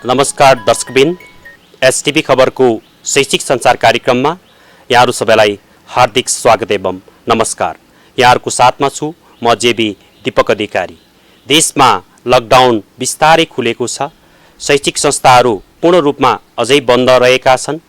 नमस्कार दर्शकबिन, एसटिभी खबरको शैक्षिक संचार कार्यक्रममा यहाँहरू सबैलाई हार्दिक स्वागत एवं नमस्कार। यहाँहरूको साथमा छु म जेबी दीपक अधिकारी। देशमा लकडाउन बिस्तारै खुलेको छ। शैक्षिक संस्थाहरू पूर्ण रूपमा अझै बन्द रहेका छन्।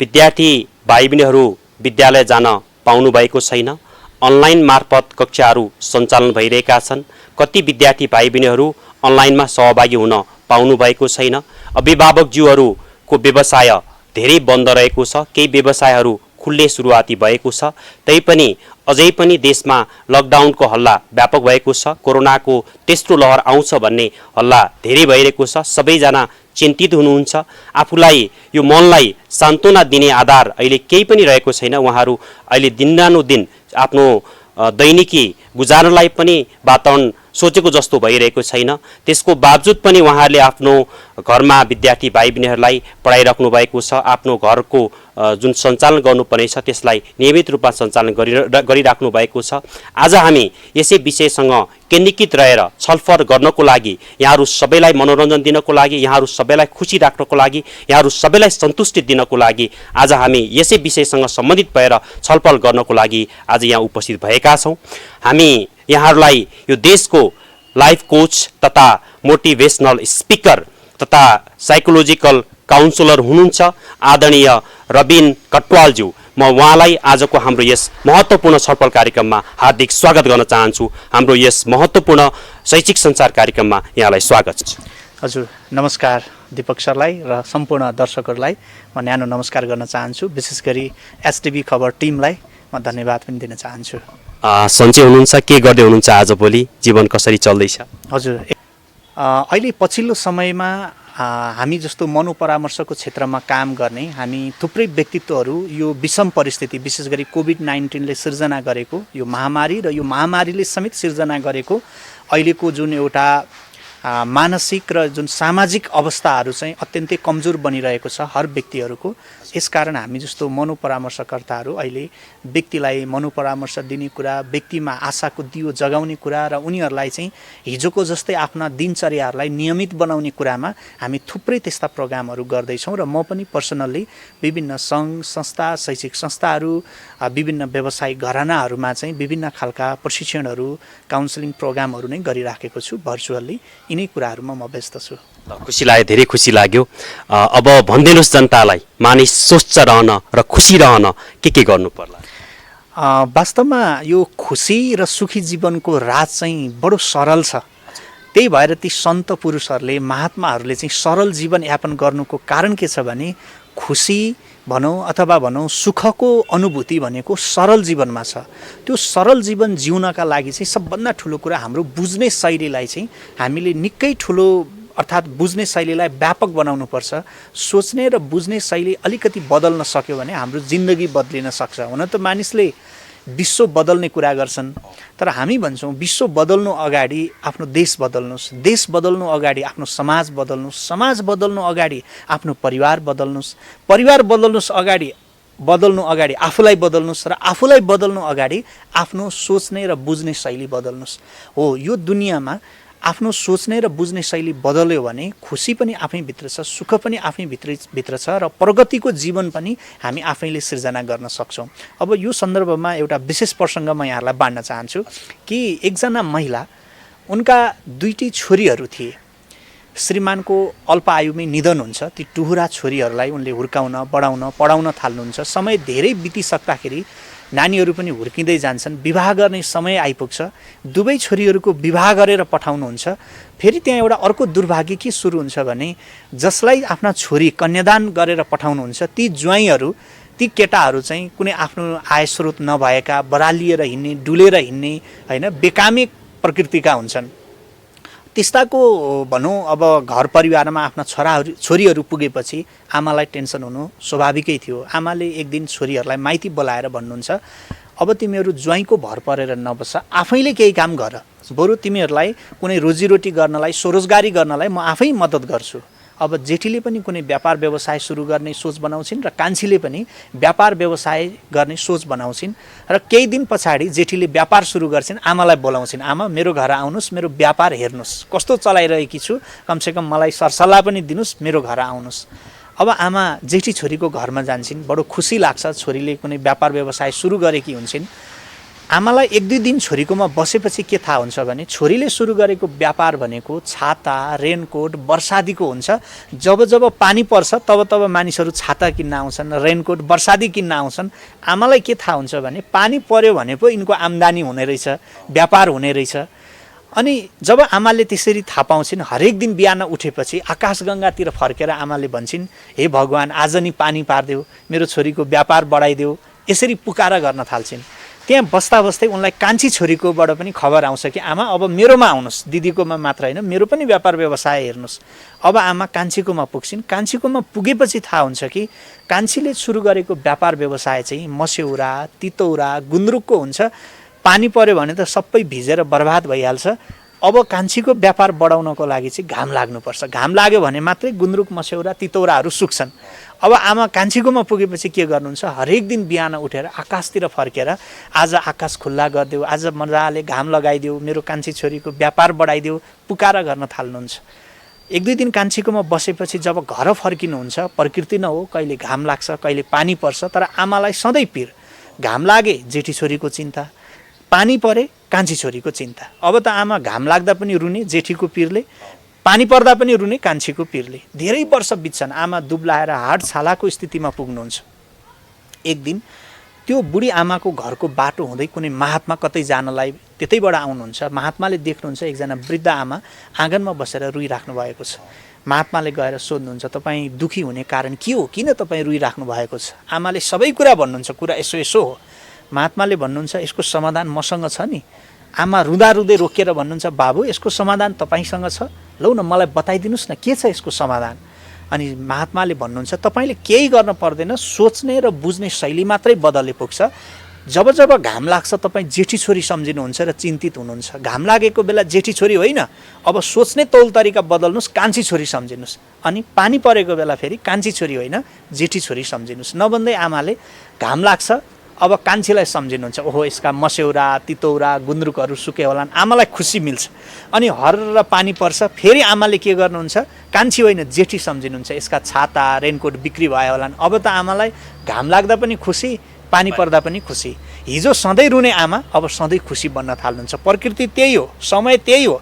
विद्यार्थी भाइबहिनीहरू विद्यालय जान पाउनु भएको छैन। अनलाइन मार्फत कक्षाहरू सञ्चालन भइरहेका छन्। कति विद्यार्थी भाइबहिनीहरू अनलाइनमा सहभागी हुन पाउनु भएको छैन। अभिभावकज्यूहरूको व्यवसाय धेरै बन्द रहेको छ। केही व्यवसायहरू खुल्ने सुरुवाती भएको छ। तैपनि अझै पनि देशमा लकडाउनको हल्ला व्यापक भएको छ। कोरोनाको तेस्रो लहर आउँछ भन्ने हल्ला धेरै भइरहेको छ। सबैजना चिन्तित हुनुहुन्छ। आफूलाई यो मनलाई सान्त्वना दिने आधार अहिले केही पनि रहेको छैन। उहाँहरू अहिले दिनानुदिन आफ्नो दैनिकी गुजार्नलाई पनि वातावरण सोचेको जस्तो भइरहेको छैन। त्यसको बावजुद पनि उहाँहरूले आफ्नो घरमा विद्यार्थी भाइबहिनीहरूलाई पढाइराख्नु भएको छ। आफ्नो घरको जुन सञ्चालन गर्नुपर्ने छ त्यसलाई नियमित रूपमा सञ्चालन गरिराख्नु भएको छ। आज हामी यसै विषयसँग केन्द्रीकृत रहेर छलफल गर्नको लागि, यहाँहरू सबैलाई मनोरञ्जन दिनको लागि, यहाँहरू सबैलाई खुसी राख्नको लागि, यहाँहरू सबैलाई सन्तुष्टि दिनको लागि आज हामी यसै विषयसँग सम्बन्धित भएर छलफल गर्नको लागि आज यहाँ उपस्थित भएका छौँ। हामी यहाँहरूलाई यो देशको लाइफ कोच तथा मोटिभेसनल स्पिकर तथा साइकोलोजिकल काउन्सिलर हुनुहुन्छ आदरणीय रबिन कटवालज्यू, म उहाँलाई आजको हाम्रो यस महत्त्वपूर्ण छलफल कार्यक्रममा हार्दिक स्वागत गर्न चाहन्छु। हाम्रो यस महत्त्वपूर्ण शैक्षिक सञ्चार कार्यक्रममा यहाँलाई स्वागत छ। हजुर, नमस्कार दीपक सरलाई र सम्पूर्ण दर्शकहरूलाई म न्यानो नमस्कार गर्न चाहन्छु। विशेष गरी एसटिभी खबर टिमलाई म धन्यवाद पनि दिन चाहन्छु। सन्चै हुनुहुन्छ? के गर्दै हुनुहुन्छ आजभोलि? जीवन कसरी चल्दैछ? हजुर, अहिले पछिल्लो समयमा हामी जस्तो मनोपरामर्शको क्षेत्रमा काम गर्ने हामी थुप्रै व्यक्तित्वहरू यो विषम परिस्थिति, विशेष गरी कोभिड-19ले सिर्जना गरेको यो महामारी र यो महामारीले समेत सिर्जना गरेको अहिलेको जुन एउटा मानसिक र जुन सामाजिक अवस्थाहरू चाहिँ अत्यन्तै कमजोर बनिरहेको छ हर व्यक्तिहरूको। यसकारण हामी जस्तो मनोपरामर्शकर्ताहरू अहिले व्यक्तिलाई मनोपरामर्श दिने कुरा, व्यक्तिमा आशाको दियो जगाउने कुरा र उनीहरूलाई चाहिँ हिजोको जस्तै आफ्ना दिनचर्याहरूलाई नियमित बनाउने कुरामा हामी थुप्रै त्यस्ता प्रोग्रामहरू गर्दैछौँ। र म पनि पर्सनल्ली विभिन्न सङ्घ संस्था, शैक्षिक संस्थाहरू, विभिन्न व्यवसायिक घरानाहरूमा चाहिँ विभिन्न खालका प्रशिक्षणहरू, काउन्सिलिङ प्रोग्रामहरू नै गरिराखेको छु भर्चुअल्ली। यिनै कुराहरूमा म व्यस्त छु। खुसी लाग्यो, धेरै खुसी लाग्यो। अब भनिदिनुहोस् जनतालाई, मानिस स्वस्थ रहन र खुसी रहन के गर्नु पर्ला? वास्तवमा यो खुसी र सुखी जीवनको राज चाहिँ बडो सरल छ। त्यही भएर ती सन्त पुरुषहरूले, महात्माहरूले चाहिँ सरल जीवन यापन गर्नुको कारण के छ भने खुसी भनौँ अथवा भनौँ सुखको अनुभूति भनेको सरल जीवनमा छ। त्यो सरल जीवन जिउनका लागि चाहिँ सबभन्दा ठुलो कुरा हाम्रो बुझ्ने शैलीलाई चाहिँ हामीले निकै ठुलो अर्थात् बुझ्ने शैलीलाई व्यापक बनाउनुपर्छ। सोच्ने र बुझ्ने शैली अलिकति बदल्न सक्यो भने हाम्रो जिन्दगी बदलिन सक्छ। हुन त मानिसले विश्व बदल्ने कुरा गर्छन्, तर हामी भन्छौँ विश्व बदल्नु अगाडि आफ्नो देश बदल्नुहोस्, देश बदल्नु अगाडि आफ्नो समाज बदल्नुहोस्, समाज बदल्नु अगाडि आफ्नो परिवार बदल्नुहोस्, परिवार बदल्नु अगाडि आफूलाई बदल्नुहोस् र आफूलाई बदल्नु अगाडि आफ्नो सोच्ने र बुझ्ने शैली बदल्नुहोस्। हो, यो दुनियाँमा आफ्नो सोच्ने र बुझ्ने शैली बदल्यो भने खुसी पनि आफैभित्र छ, सुख पनि आफैभित्र छ र प्रगतिको जीवन पनि हामी आफैले सिर्जना गर्न सक्छौँ। अब यो सन्दर्भमा एउटा विशेष प्रसङ्ग म यहाँहरूलाई बाँड्न चाहन्छु कि एकजना महिला, उनका दुईटी छोरीहरू थिए। श्रीमानको अल्प आयुमै निधन हुन्छ। ती टुहुरा छोरीहरूलाई उनले हुर्काउन, बढाउन, पढाउन थाल्नुहुन्छ। समय धेरै बितिसक्दाखेरि नानीहरू पनि हुर्किँदै जान्छन्। विवाह गर्ने समय आइपुग्छ। दुवै छोरीहरूको विवाह गरेर पठाउनुहुन्छ। फेरि त्यहाँ एउटा अर्को दुर्भाग्य के सुरु हुन्छ भने जसलाई आफ्ना छोरी कन्यादान गरेर पठाउनुहुन्छ ती ज्वाइँहरू, ती केटाहरू चाहिँ कुनै आफ्नो आय स्रोत नभएका, बरालिएर हिँड्ने, डुलेर हिँड्ने, होइन, बेकामे प्रकृतिका हुन्छन्। त्यस्ताको भनौँ अब घर परिवारमा आफ्ना छोरीहरू पुगेपछि आमालाई टेन्सन हुनु स्वाभाविकै थियो। आमाले एक दिन छोरीहरूलाई माइती बोलाएर भन्नुहुन्छ, अब तिमीहरू ज्वाइँको भर परेर नबस, आफैले केही काम गर, बरु तिमीहरूलाई कुनै रोजीरोटी गर्नलाई, स्वरोजगारी गर्नलाई म आफै मद्दत गर्छु। अब जेठीले पनि कुनै व्यापार व्यवसाय सुरु गर्ने सोच बनाउँछिन् र कान्छीले पनि व्यापार व्यवसाय गर्ने सोच बनाउँछिन् र केही दिन पछाडि जेठीले व्यापार सुरु गर्छिन्, आमालाई बोलाउँछिन्, आमा मेरो घर आउनुहोस्, मेरो व्यापार हेर्नुहोस्, कस्तो चलाइरहेकी छु, कमसेकम मलाई सरसल्लाह पनि दिनुहोस्, मेरो घर आउनुहोस्। अब आमा जेठी छोरीको घरमा जान्छन्, बडो खुसी लाग्छ, छोरीले कुनै व्यापार व्यवसाय सुरु गरेकी हुन्छन्। आमालाई 1-2 दिन छोरीकोमा बसेपछि के थाहा हुन्छ भने छोरीले सुरु गरेको व्यापार भनेको छाता, रेनकोट, वर्षादीको हुन्छ। जब जब पानी पर्छ तब तब मानिसहरू छाता किन्न आउँछन्, रेनकोट, वर्षादी किन्न आउँछन्। आमालाई के थाहा हुन्छ भने पानी पर्यो भने पो यिनको आम्दानी हुने रहेछ, व्यापार हुने रहेछ। अनि जब आमाले त्यसरी थाहा पाउँछिन्, हरेक दिन बिहान उठेपछि आकाशगङ्गातिर फर्केर आमाले भन्छन्, हे भगवान् आज नि पानी पारिदेऊ, मेरो छोरीको व्यापार बढाइदेऊ, यसरी पुकारा गर्न थाल्छिन्। त्यहाँ बस्दा बस्दै उनलाई कान्छी छोरीकोबाट पनि खबर आउँछ कि आमा अब मेरोमा आउनुहोस्, दिदीकोमा मात्र होइन, मेरो पनि व्यापार व्यवसाय हेर्नुहोस्। अब आमा कान्छीकोमा पुग्छिन्। कान्छीकोमा पुगेपछि थाहा हुन्छ कि कान्छीले सुरु गरेको व्यापार व्यवसाय चाहिँ मस्यौरा, तितौरा, गुन्द्रुकको हुन्छ। पानी पर्यो भने त सबै भिजेर बर्बाद भइहाल्छ। अब कान्छीको व्यापार बढाउनको लागि चाहिँ घाम लाग्नुपर्छ। घाम लाग्यो भने मात्रै गुन्द्रुक, मस्यौरा, तितौराहरू सुक्छन्। अब आमा कान्छीकोमा पुगेपछि के गर्नुहुन्छ, हरेक दिन बिहान उठेर आकाशतिर फर्केर आज आकाश खुल्ला गरिदेऊ, आज मजाले घाम लगाइदेऊ, मेरो कान्छी छोरीको व्यापार बढाइदेऊ, पुकारा गर्न थाल्नुहुन्छ। 1-2 दिन कान्छीकोमा बसेपछि जब घर फर्किनुहुन्छ, प्रकृति न हो, कहिले घाम लाग्छ, कहिले पानी पर्छ, तर आमालाई सधैँ पिर। घाम लागे जेठी छोरीको चिन्ता, पानी परे कान्छी छोरीको चिन्ता। अब त आमा घाम लाग्दा पनि रुने जेठीको पिरले, पानी पर्दा पनि रुने कान्छीको पिरले। धेरै वर्ष बित्छन्, आमा दुब्लाएर हाड छालाको स्थितिमा पुग्नुहुन्छ। एक दिन त्यो बुढी आमाको घरको बाटो हुँदै कुनै महात्मा कतै जानलाई त्यतैबाट आउनुहुन्छ। महात्माले देख्नुहुन्छ एकजना वृद्ध आमा आँगनमा बसेर रुइराख्नु भएको छ। महात्माले गएर सोध्नुहुन्छ, तपाईँ दुखी हुने कारण के हो, किन तपाईँ रुइराख्नु भएको छ? आमाले सबै कुरा भन्नुहुन्छ, कुरा यसो यसो हो। महात्माले भन्नुहुन्छ, यसको समाधान मसँग छ नि। आमा रुँदा रुँदै रोकेर भन्नुहुन्छ, बाबु यसको समाधान तपाईँसँग छ, लौ न मलाई बताइदिनुहोस् न, के छ यसको समाधान? अनि महात्माले भन्नुहुन्छ, तपाईँले केही गर्न पर्दैन, सोच्ने र बुझ्ने शैली मात्रै बदले पुग्छ। जब जब घाम लाग्छ तपाईँ जेठी छोरी सम्झिनुहुन्छ र चिन्तित हुनुहुन्छ। घाम लागेको बेला जेठी छोरी होइन, अब सोच्ने तौल तरिका बदल्नुहोस्, कान्छी छोरी सम्झिनुहोस्। अनि पानी परेको बेला फेरि कान्छी छोरी होइन, जेठी छोरी सम्झिनुहोस्। नभन्दै आमाले घाम लाग्छ, अब कान्छीलाई सम्झिनुहुन्छ, ओहो यसका मस्यौरा, तितौरा, गुन्द्रुकहरू सुके होलान्, आमालाई खुसी मिल्छ। अनि हर पानी पर्छ, फेरि आमाले के गर्नुहुन्छ, कान्छी होइन जेठी सम्झिनुहुन्छ, यसका छाता, रेनकोट बिक्री भयो होलान्। अब त आमालाई घाम लाग्दा पनि खुसी, पानी पर्दा पनि खुसी। हिजो सधैँ रुने आमा अब सधैँ खुसी बन्न थाल्नुहुन्छ। प्रकृति त्यही हो, समय त्यही हो।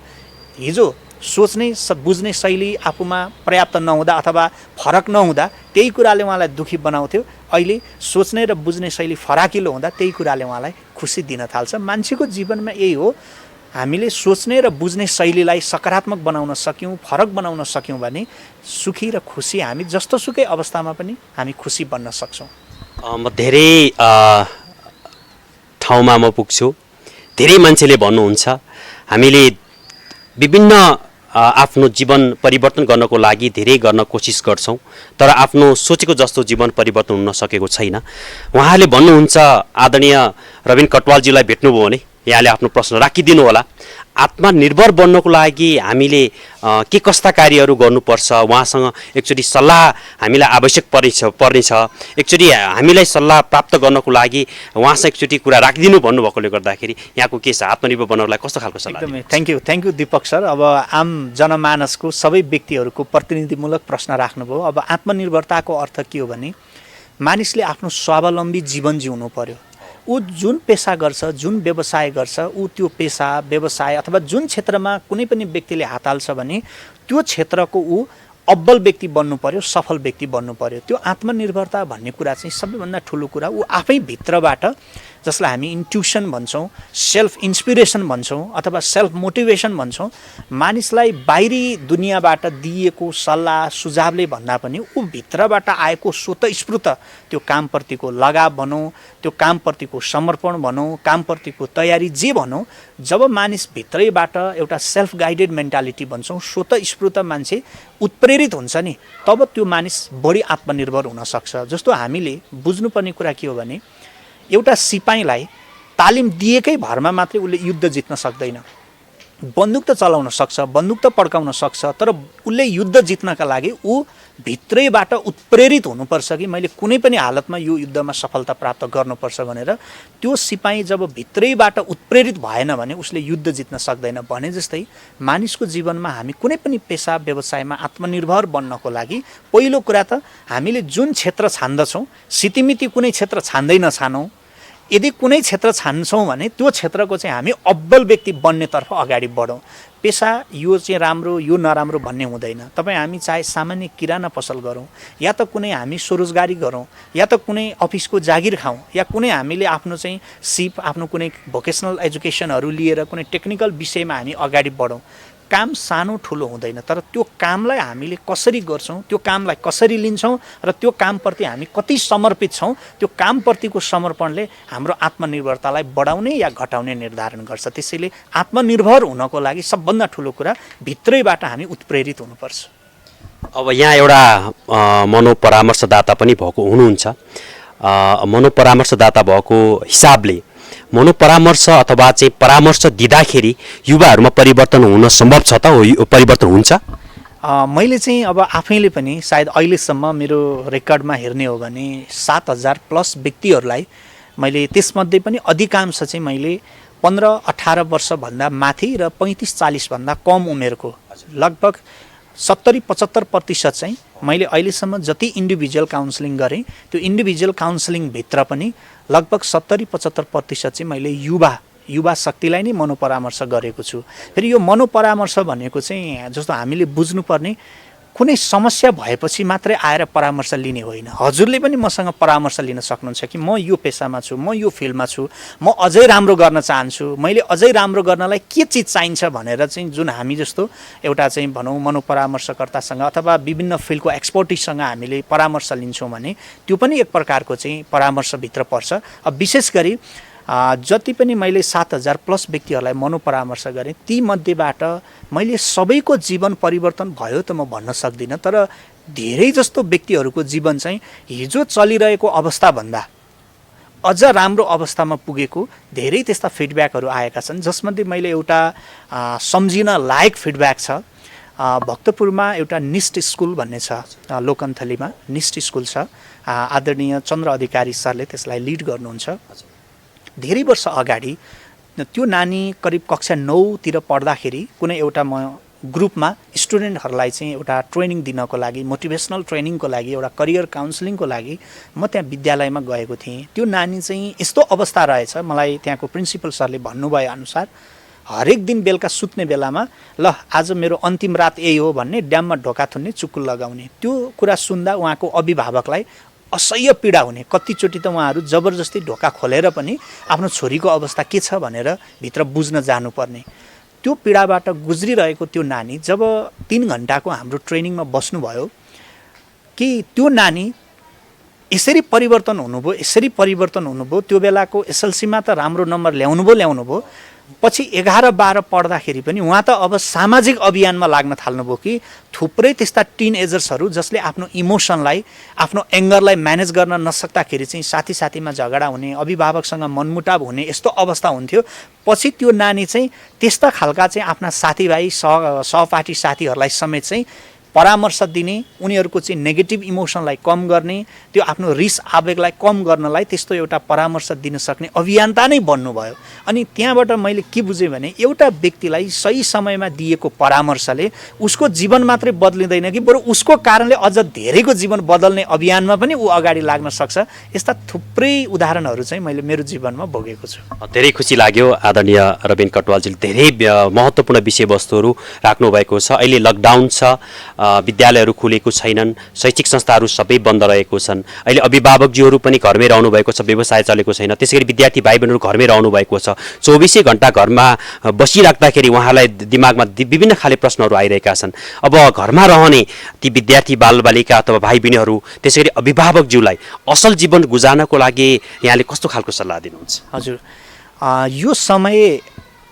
हिजो सोच्ने बुझ्ने शैली आफूमा पर्याप्त नहुँदा अथवा फरक नहुँदा त्यही कुराले उहाँलाई दुखी बनाउँथ्यो। अहिले सोच्ने र बुझ्ने शैली फराकिलो हुँदा त्यही कुराले उहाँलाई खुसी दिन थाल्छ। मान्छेको जीवनमा यही हो, हामीले सोच्ने र बुझ्ने शैलीलाई सकारात्मक बनाउन सक्यौँ, फरक बनाउन सक्यौँ भने सुखी र खुसी हामी जस्तो सुकै अवस्थामा पनि हामी खुसी बन्न सक्छौँ। म धेरै ठाउँमा म पुग्छु, धेरै मान्छेले भन्नुहुन्छ हामीले विभिन्न आफ्नो जीवन परिवर्तन गर्नको लागि धेरै गर्न कोसिस गर्छौँ, तर आफ्नो सोचेको जस्तो जीवन परिवर्तन हुन सकेको छैन। उहाँले भन्नुहुन्छ, आदरणीय रविन कटवालजीलाई भेट्नुभयो भने यहाँले आफ्नो प्रश्न राखिदिनु होला। आत्मनिर्भर बन्नको लागि हामीले के कस्ता कार्यहरू गर्नुपर्छ, उहाँसँग एकचोटि सल्लाह हामीलाई आवश्यक पर्नेछ। एकचोटि हामीलाई सल्लाह प्राप्त गर्नको लागि उहाँसँग एकचोटि कुरा राखिदिनु भन्नुभएकोले गर्दाखेरि यहाँको के छ, आत्मनिर्भर बन्नको लागि कस्तो खालको सल्लाह? एकदमै थ्याङ्क यू दिपक सर। अब आम जनमानसको सबै व्यक्तिहरूको प्रतिनिधिमूलक प्रश्न राख्नुभयो। अब आत्मनिर्भरताको अर्थ के हो भने मानिसले आफ्नो स्वावलम्बी जीवन जिउनु पर्यो। ऊ जुन पेसा गर्छ, जुन व्यवसाय गर्छ, ऊ त्यो पेसा व्यवसाय अथवा जुन क्षेत्रमा कुनै पनि व्यक्तिले हात हाल्छ भने त्यो क्षेत्रको ऊ अब्बल व्यक्ति बन्नु पर्यो, सफल व्यक्ति बन्नु पर्यो। त्यो आत्मनिर्भरता भन्ने कुरा चाहिँ सबैभन्दा ठुलो कुरा ऊ आफै भित्रबाट, जसलाई हामी इन्ट्युसन भन्छौँ, सेल्फ इन्सपिरेसन भन्छौँ अथवा सेल्फ मोटिभेसन भन्छौँ, मानिसलाई बाहिरी दुनियाँबाट दिएको सल्लाह सुझावले भन्दा पनि ऊ भित्रबाट आएको स्वतस्फूर्त त्यो कामप्रतिको लगाव भनौँ, त्यो कामप्रतिको समर्पण भनौँ, कामप्रतिको तयारी जे भनौँ, जब मानिस भित्रैबाट एउटा सेल्फ गाइडेड मेन्टालिटी भन्छौँ, स्वतस्फूर्त मान्छे उत्प्रेरित हुन्छ नि, तब त्यो मानिस बढी आत्मनिर्भर हुनसक्छ। जस्तो हामीले बुझ्नुपर्ने कुरा के हो भने एउटा सिपाहीलाई तालिम दिएकै भरमा मात्रै उसले युद्ध जित्न सक्दैन। बन्दुक त चलाउन सक्छ, बन्दुक त पड्काउन सक्छ, तर उसले युद्ध जित्नका लागि ऊ भित्रैबाट उत्प्रेरित हुनुपर्छ कि मैले कुनै पनि हालतमा यो युद्धमा सफलता प्राप्त गर्नुपर्छ भनेर। त्यो सिपाही जब भित्रैबाट उत्प्रेरित भएन भने उसले युद्ध जित्न सक्दैन। भने जस्तै मानिसको जीवनमा हामी कुनै पनि पेसा व्यवसायमा आत्मनिर्भर बन्नको लागि पहिलो कुरा त हामीले जुन क्षेत्र छान्दछौँ, सितिमिति कुनै क्षेत्र छान्दै नछानौँ। यदि कुनै क्षेत्र छान्छौँ भने त्यो क्षेत्रको चाहिँ हामी अब्बल व्यक्ति बन्नेतर्फ अगाडि बढौँ। पेसा यो चाहिँ राम्रो यो नराम्रो भन्ने हुँदैन। तपाईँ हामी चाहे सामान्य किराना पसल गरौँ या त कुनै हामी स्वरोजगारी गरौँ या त कुनै अफिसको जागिर खाउँ या कुनै हामीले आफ्नो चाहिँ सिप आफ्नो कुनै भोकेसनल एजुकेसनहरू लिएर कुनै टेक्निकल विषयमा हामी अगाडि बढौँ। काम सानो ठुलो हुँदैन, तर त्यो कामलाई हामीले कसरी गर्छौँ, त्यो कामलाई कसरी लिन्छौँ र त्यो कामप्रति हामी कति समर्पित छौँ, त्यो कामप्रतिको समर्पणले हाम्रो आत्मनिर्भरतालाई बढाउने या घटाउने निर्धारण गर्छ। त्यसैले आत्मनिर्भर हुनको लागि सबभन्दा ठुलो कुरा भित्रैबाट हामी उत्प्रेरित हुनुपर्छ। अब यहाँ एउटा मनोपरामर्शदाता पनि भएको हुनुहुन्छ। मनोपरामर्शदाता भएको हिसाबले मनोपरामर्श अथवा चाहिँ परामर्श दिँदाखेरि युवाहरूमा परिवर्तन हुन सम्भव छ त? हो, परिवर्तन हुन्छ? मैले चाहिँ अब आफैले पनि सायद अहिलेसम्म मेरो रेकर्डमा हेर्ने हो भने 7,000+ व्यक्तिहरूलाई मैले, त्यसमध्ये पनि अधिकांश चाहिँ मैले 15-18 वर्षभन्दा माथि र 35-40 भन्दा कम उमेरको लगभग 70-75% चाहिँ मैले अहिलेसम्म जति इन्डिभिजुअल काउन्सिलिङ गरेँ त्यो इन्डिभिजुअल काउन्सिलिङभित्र पनि लगभग 70-75% चाहिँ मैले युवा शक्तिलाई नै मनोपरामर्श गरेको छु। फेरि यो मनोपरामर्श भनेको चाहिँ जस्तो हामीले बुझ्नुपर्ने कुनै समस्या भएपछि मात्रै आएर परामर्श लिने होइन। हजुरले पनि मसँग परामर्श लिन सक्नुहुन्छ कि म यो पेसामा छु, म यो फिल्डमा छु, म अझै राम्रो गर्न चाहन्छु, मैले अझै राम्रो गर्नलाई के चिज चाहिन्छ भनेर चाहिँ जुन हामी जस्तो एउटा चाहिँ भनौँ मनोपरामर्शकर्तासँग अथवा विभिन्न फिल्डको एक्सपर्टिजसँग हामीले परामर्श लिन्छौँ भने त्यो पनि एक प्रकारको चाहिँ परामर्शभित्र पर्छ। अब विशेष गरी जति पनि मैले 7,000+ व्यक्तिहरूलाई मनोपरामर्श गरेँ तीमध्येबाट मैले सबैको जीवन परिवर्तन भयो त म भन्न सक्दिनँ, तर धेरै जस्तो व्यक्तिहरूको जीवन चाहिँ हिजो चलिरहेको अवस्थाभन्दा अझ राम्रो अवस्थामा पुगेको धेरै त्यस्ता फिडब्याकहरू आएका छन्। जसमध्ये मैले एउटा सम्झिन लायक फिडब्याक छ। भक्तपुरमा एउटा निष्ट स्कुल भन्ने छ, लोकन्थलीमा निष्ट स्कुल छ। आदरणीय चन्द्र अधिकारी सरले त्यसलाई लिड गर्नुहुन्छ। धेरै वर्ष अगाडि त्यो नानी करिब कक्षा 9तिर पढ्दाखेरि कुनै एउटा म ग्रुपमा स्टुडेन्टहरूलाई चाहिँ एउटा ट्रेनिङ दिनको लागि, मोटिभेसनल ट्रेनिङको लागि, एउटा करियर काउन्सिलिङको लागि म त्यहाँ विद्यालयमा गएको थिएँ। त्यो नानी चाहिँ यस्तो अवस्था रहेछ, मलाई त्यहाँको प्रिन्सिपल सरले भन्नुभए अनुसार हरेक दिन बेलुका सुत्ने बेलामा ल आज मेरो अन्तिम रात यही हो भन्ने ड्याममा ढोका थुन्ने, चुक्कुल लगाउने। त्यो कुरा सुन्दा उहाँको अभिभावकलाई असह्य पीडा हुने। कतिचोटि त उहाँहरू जबरजस्ती ढोका खोलेर पनि आफ्नो छोरीको अवस्था के छ भनेर भित्र बुझ्न जानुपर्ने। त्यो पीडाबाट गुज्रिरहेको त्यो नानी जब 3 घन्टाको हाम्रो ट्रेनिङमा बस्नुभयो कि त्यो नानी यसरी परिवर्तन हुनुभयो। त्यो बेलाको एसएलसीमा त राम्रो नम्बर ल्याउनु भयो। पछि 11-12 पढ्दाखेरि पनि उहाँ त अब सामाजिक अभियानमा लाग्न थाल्नुभयो कि थुप्रै त्यस्ता टिनएजर्सहरू जसले आफ्नो इमोसनलाई, आफ्नो एङ्गरलाई म्यानेज गर्न नसक्दाखेरि चाहिँ साथीमा झगडा हुने, अभिभावकसँग मनमुटाव हुने यस्तो अवस्था हुन्थ्यो। पछि त्यो नानी चाहिँ त्यस्ता खालका चाहिँ आफ्ना साथीभाइ सहपाठी साथीहरूलाई समेत चाहिँ परामर्श दिने, उनीहरूको चाहिँ नेगेटिभ इमोसनलाई कम गर्ने, त्यो आफ्नो रिस आवेगलाई कम गर्नलाई त्यस्तो एउटा परामर्श दिन सक्ने अभियन्ता नै बन्नुभयो। अनि त्यहाँबाट मैले के बुझेँ भने एउटा व्यक्तिलाई सही समयमा दिएको परामर्शले उसको जीवन मात्रै बदलिँदैन कि बरु उसको कारणले अझ धेरैको जीवन बदल्ने अभियानमा पनि ऊ अगाडि लाग्न सक्छ। यस्ता थुप्रै उदाहरणहरू चाहिँ मैले मेरो जीवनमा भोगेको छु। धेरै खुसी लाग्यो आदरणीय रबिन कटुवालजीले धेरै महत्त्वपूर्ण विषयवस्तुहरू राख्नुभएको छ। अहिले लकडाउन छ, विद्यालयहरू खुलेको छैनन्, शैक्षिक संस्थाहरू सबै बन्द रहेको छन्। अहिले अभिभावकजीहरू पनि घरमै रहनु भएको छ, व्यवसाय चलेको छैन। त्यसैगरी विद्यार्थी भाइ बहिनीहरू घरमै रहनु भएको छ। 24 घण्टा घरमा बसिराख्दाखेरि उहाँलाई दिमागमा विभिन्न खाले प्रश्नहरू आइरहेका छन्। अब घरमा रहने ती विद्यार्थी बालबालिका अथवा भाइ बहिनीहरू, त्यसैगरी अभिभावकज्यूलाई असल जीवन गुजार्नको लागि यहाँले कस्तो खालको सल्लाह दिनुहुन्छ? हजुर, यो समय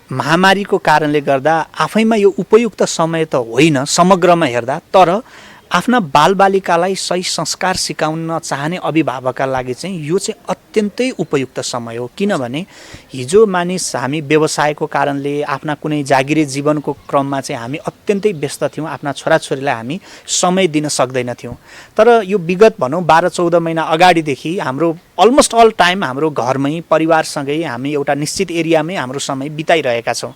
महामारीको कारणले गर्दा आफैमा यो उपयुक्त समय त होइन समग्रमा हेर्दा, तर आफ्ना बालबालिकालाई सही संस्कार सिकाउन चाहने अभिभावकका लागि चाहिँ यो चाहिँ अत्यन्तै उपयुक्त समय हो। किनभने हिजो मानिस हामी व्यवसायको कारणले आफ्ना कुनै जागिरे जीवनको क्रममा चाहिँ हामी अत्यन्तै व्यस्त थियौँ, आफ्ना छोराछोरीलाई हामी समय दिन सक्दैनथ्यौँ। तर यो विगत भनौँ 12-14 महिना अगाडिदेखि हाम्रो अलमोस्ट अल टाइम हाम्रो घरमै परिवारसँगै हामी एउटा निश्चित एरियामै हाम्रो समय बिताइरहेका छौँ।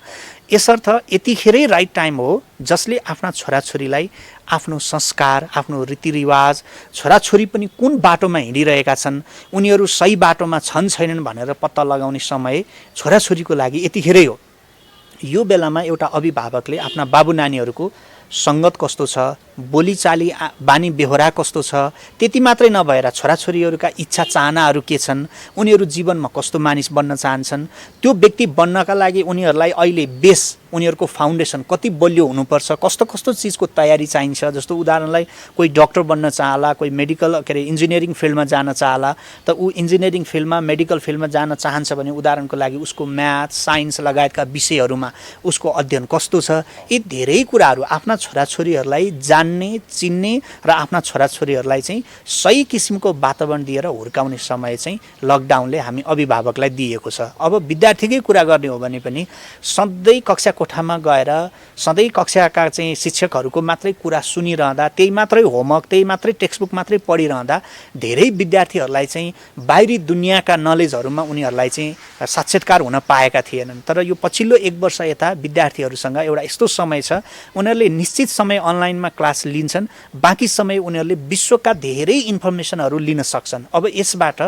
यसर्थ यतिखेरै राइट टाइम हो जसले आफ्ना छोराछोरीलाई आफ्नो संस्कार, आफ्नो रीतिरिवाज, छोराछोरी पनि कुन बाटोमा हिँडिरहेका छन्, उनीहरू सही बाटोमा छन् छैनन् भनेर पत्ता लगाउने समय छोराछोरीको लागि यतिखेरै हो। यो बेलामा एउटा अभिभावकले आफ्ना बाबु नानीहरूको सङ्गत कस्तो छ, बोलीचाली बानी बेहोरा कस्तो छ, त्यति मात्रै नभएर छोराछोरीहरूका इच्छा चाहनाहरू के छन्, उनीहरू जीवनमा कस्तो मानिस बन्न चाहन्छन्, त्यो व्यक्ति बन्नका लागि उनीहरूलाई अहिले बेस, उनीहरूको फाउन्डेसन कति बलियो हुनुपर्छ, कस्तो कस्तो चिजको तयारी चाहिन्छ। जस्तो उदाहरणलाई कोही डक्टर बन्न चाहला, कोही मेडिकल इन्जिनियरिङ फिल्डमा जान चाहला, त ऊ इन्जिनियरिङ फिल्डमा मेडिकल फिल्डमा जान चाहन्छ भने उदाहरणको लागि उसको म्याथ, साइन्स लगायतका विषयहरूमा उसको अध्ययन कस्तो छ, यी धेरै कुराहरू आफ्ना छोराछोरीहरूलाई जान्ने, चिन्ने र आफ्ना छोराछोरीहरूलाई चाहिँ सही किसिमको वातावरण दिएर हुर्काउने समय चाहिँ लकडाउनले हामी अभिभावकलाई दिएको छ। अब विद्यार्थीकै कुरा गर्ने हो भने पनि सधैँ कक्षा कोठामा गएर सधैँ कक्षाका चाहिँ शिक्षकहरूको मात्रै कुरा सुनिरहँदा, त्यही मात्रै होमवर्क, त्यही मात्रै टेक्स्टबुक मात्रै पढिरहँदा धेरै विद्यार्थीहरूलाई चाहिँ बाहिरी दुनियाँका नलेजहरूमा उनीहरूलाई चाहिँ साक्षात्कार हुन पाएका थिएनन्। तर यो पछिल्लो 1 वर्ष यता विद्यार्थीहरूसँग एउटा यस्तो समय छ, उनीहरूले निश्चित समय अनलाइनमा क्लास लिन्छन्, बाँकी समय उनीहरूले विश्वका धेरै इन्फर्मेसनहरू लिन सक्छन्। अब यसबाट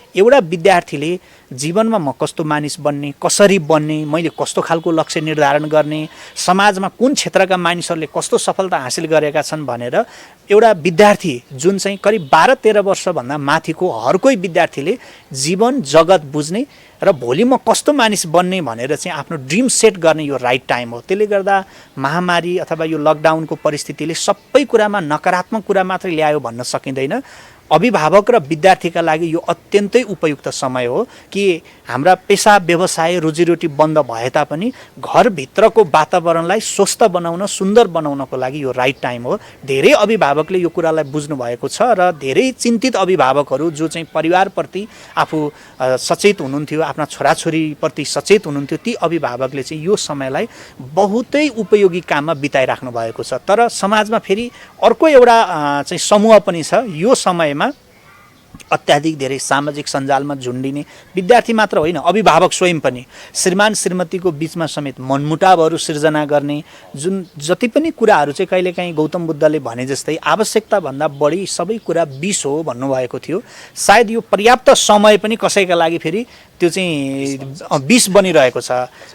एउटा विद्यार्थीले जीवनमा म कस्तो मानिस बन्ने, कसरी बन्ने, मैले कस्तो खालको लक्ष्य निर्धारण गर्ने, समाजमा कुन क्षेत्रका मानिसहरूले कस्तो सफलता हासिल गरेका छन् भनेर एउटा विद्यार्थी जुन चाहिँ करिब 12-13 वर्षभन्दा माथिको हर कोही विद्यार्थीले जीवन जगत बुझ्ने र भोलि म कस्तो मानिस बन्ने भनेर चाहिँ आफ्नो ड्रिम सेट गर्ने यो राइट टाइम हो। त्यसले गर्दा महामारी अथवा यो लकडाउनको परिस्थितिले सबै कुरामा नकारात्मक कुरा मात्रै ल्यायो भन्न सकिँदैन। अभिभावक र विद्यार्थीका लागि यो अत्यन्तै उपयुक्त समय हो कि हाम्रा पेसा व्यवसाय रोजीरोटी बन्द भए तापनि घरभित्रको वातावरणलाई स्वस्थ बनाउन, सुन्दर बनाउनको लागि यो राइट टाइम हो। धेरै अभिभावकले यो कुरालाई बुझ्नु भएको छ र धेरै चिन्तित अभिभावकहरू जो चाहिँ परिवारप्रति आफू सचेत हुनुहुन्थ्यो, आफ्ना छोराछोरीप्रति सचेत हुनुहुन्थ्यो, ती अभिभावकले चाहिँ यो समयलाई बहुतै उपयोगी काममा बिताइराख्नु भएको छ। तर समाजमा फेरि अर्को एउटा चाहिँ समूह पनि छ। यो समयमा अत्याधिक धेरै सामाजिक सञ्जालमा झुन्डिने विद्यार्थी मात्र होइन, अभिभावक स्वयं पनि श्रीमान श्रीमतीको बिचमा समेत मनमुटावहरू सिर्जना गर्ने, जुन जति पनि कुराहरू चाहिँ कहिलेकाहीँ गौतम बुद्धले भने जस्तै आवश्यकताभन्दा बढी सबै कुरा विष हो भन्नुभएको थियो। सायद यो पर्याप्त समय पनि कसैका लागि फेरि त्यो चाहिँ विष बनिरहेको छ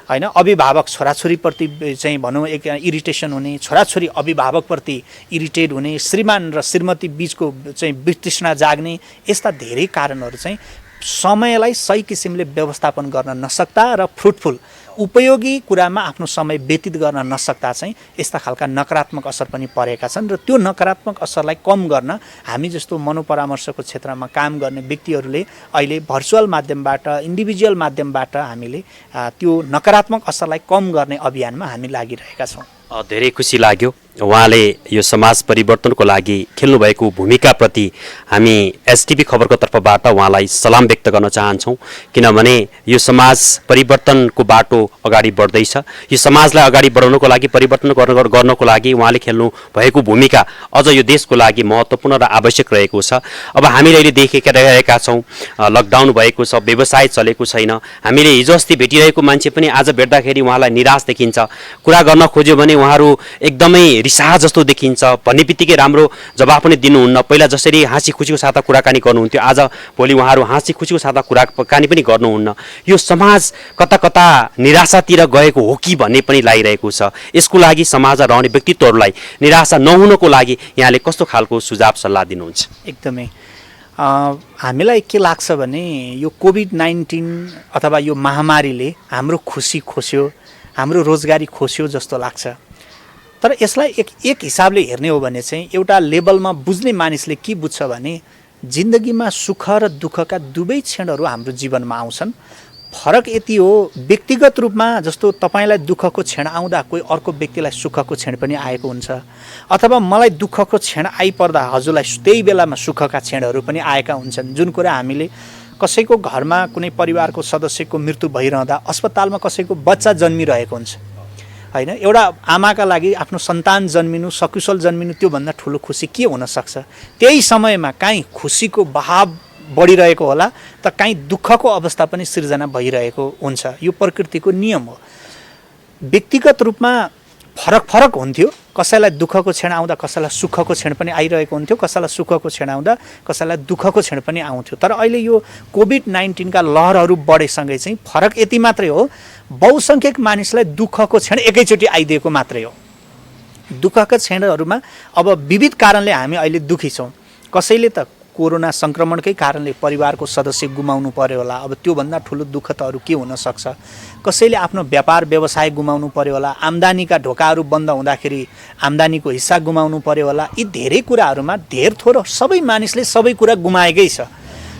होइन। अभिभावक छोराछोरीप्रति चाहिँ भनौँ एक इरिटेसन हुने, छोराछोरी अभिभावकप्रति इरिटेट हुने, श्रीमान र श्रीमती बिचको चाहिँ वितृष्णा जाग्ने, यस्ता धेरै कारणहरू चाहिँ समयलाई सही किसिमले व्यवस्थापन गर्न नसक्दा र फ्रुटफुल उपयोगी कुरामा आफ्नो समय व्यतीत गर्न नसक्दा चाहिँ यस्ता खालका नकारात्मक असर पनि परेका छन्। र त्यो नकारात्मक असरलाई कम गर्न हामी जस्तो मनोपरामर्शको क्षेत्रमा काम गर्ने व्यक्तिहरूले अहिले भर्चुअल माध्यमबाट, इन्डिभिजुअल माध्यमबाट हामीले त्यो नकारात्मक असरलाई कम गर्ने अभियानमा हामी लागिरहेका छौँ। धेरै खुसी लाग्यो उहाँले यो समाज परिवर्तनको लागि खेल्नुभएको भूमिकाप्रति हामी एसटिभी खबरको तर्फबाट उहाँलाई सलाम व्यक्त गर्न चाहन्छौँ। किनभने यो समाज परिवर्तनको बाटो अगाडि बढ्दैछ। यो समाजलाई अगाडि बढाउनको लागि, परिवर्तन गर्नको लागि उहाँले खेल्नु भएको भूमिका अझ यो देशको लागि महत्त्वपूर्ण र आवश्यक रहेको छ। अब हामीले अहिले देखिरहेका छौँ लकडाउन भएको छ, व्यवसाय चलेको छैन। हामीले हिजो अस्ति भेटिरहेको मान्छे पनि आज भेट्दाखेरि उहाँलाई निराश देखिन्छ। कुरा गर्न खोज्यो भने उहाँहरू एकदमै रिसाहा जस्तो देखिन्छ। भन्ने बित्तिकै राम्रो जवाफ पनि दिनुहुन्न। पहिला जसरी हाँसी खुसीको साथ कुराकानी गर्नुहुन्थ्यो, आज भोलि उहाँहरू हाँसी खुसीको साथ कुराकानी पनि गर्नुहुन्न। यो समाज कता कता निराशातिर गएको हो कि भन्ने पनि लागिरहेको छ। यसको लागि समाजमा रहने व्यक्तित्वहरूलाई निराशा नहुनको लागि यहाँले कस्तो खालको सुझाव सल्लाह दिनुहुन्छ? एकदमै हामीलाई के लाग्छ भने यो कोभिड-19 अथवा यो महामारीले हाम्रो खुसी खोस्यो, हाम्रो रोजगारी खोस्यो जस्तो लाग्छ। तर यसलाई एक हिसाबले हेर्ने हो भने चाहिँ एउटा लेभलमा बुझ्ने मानिसले के बुझ्छ भने जिन्दगीमा सुख र दुःखका दुवै क्षणहरू हाम्रो जीवनमा आउँछन्। फरक यति हो, व्यक्तिगत रूपमा जस्तो तपाईँलाई दुःखको क्षण आउँदा कोही अर्को व्यक्तिलाई सुखको क्षण पनि आएको हुन्छ, अथवा मलाई दुःखको क्षण आइपर्दा हजुरलाई त्यही बेलामा सुखका क्षणहरू पनि आएका हुन्छन्। जुन कुरा हामीले कसैको घरमा कुनै परिवारको सदस्यको मृत्यु भइरहँदा अस्पतालमा कसैको बच्चा जन्मिरहेको हुन्छ होइन, एउटा आमाका लागि आफ्नो सन्तान जन्मिनु, सकुशल जन्मिनु त्योभन्दा ठुलो खुसी के हुन सक्छ। त्यही समयमा काहीँ खुसीको बहाव बढिरहेको होला त काहीँ दुःखको अवस्था पनि सिर्जना भइरहेको हुन्छ। यो प्रकृतिको नियम हो। व्यक्तिगत रूपमा फरक हुन्थ्यो, कसैलाई दुःखको क्षण आउँदा कसैलाई सुखको क्षण पनि आइरहेको हुन्थ्यो, कसैलाई सुखको क्षण आउँदा कसैलाई दुःखको क्षण पनि आउँथ्यो। तर अहिले यो कोभिड-19 का लहरहरू बढेसँगै चाहिँ फरक यति मात्रै हो, बहुसङ्ख्यक मानिसलाई दुःखको क्षण एकैचोटि आइदिएको मात्रै हो। दुःखका क्षणहरूमा अब विविध कारणले हामी अहिले दुःखी छौँ। कसैले त कोरोना सङ्क्रमणकै कारणले परिवारको सदस्य गुमाउनु पर्यो होला, अब त्योभन्दा ठुलो दुःख त अरू के हुन सक्छ। कसैले आफ्नो व्यापार व्यवसाय गुमाउनु पर्यो होला, आम्दानीका ढोकाहरू बन्द हुँदाखेरि आम्दानीको हिस्सा गुमाउनु पर्यो होला। यी धेरै कुराहरूमा धेर थोर सबै मानिसले सबै कुरा गुमाएकै छ।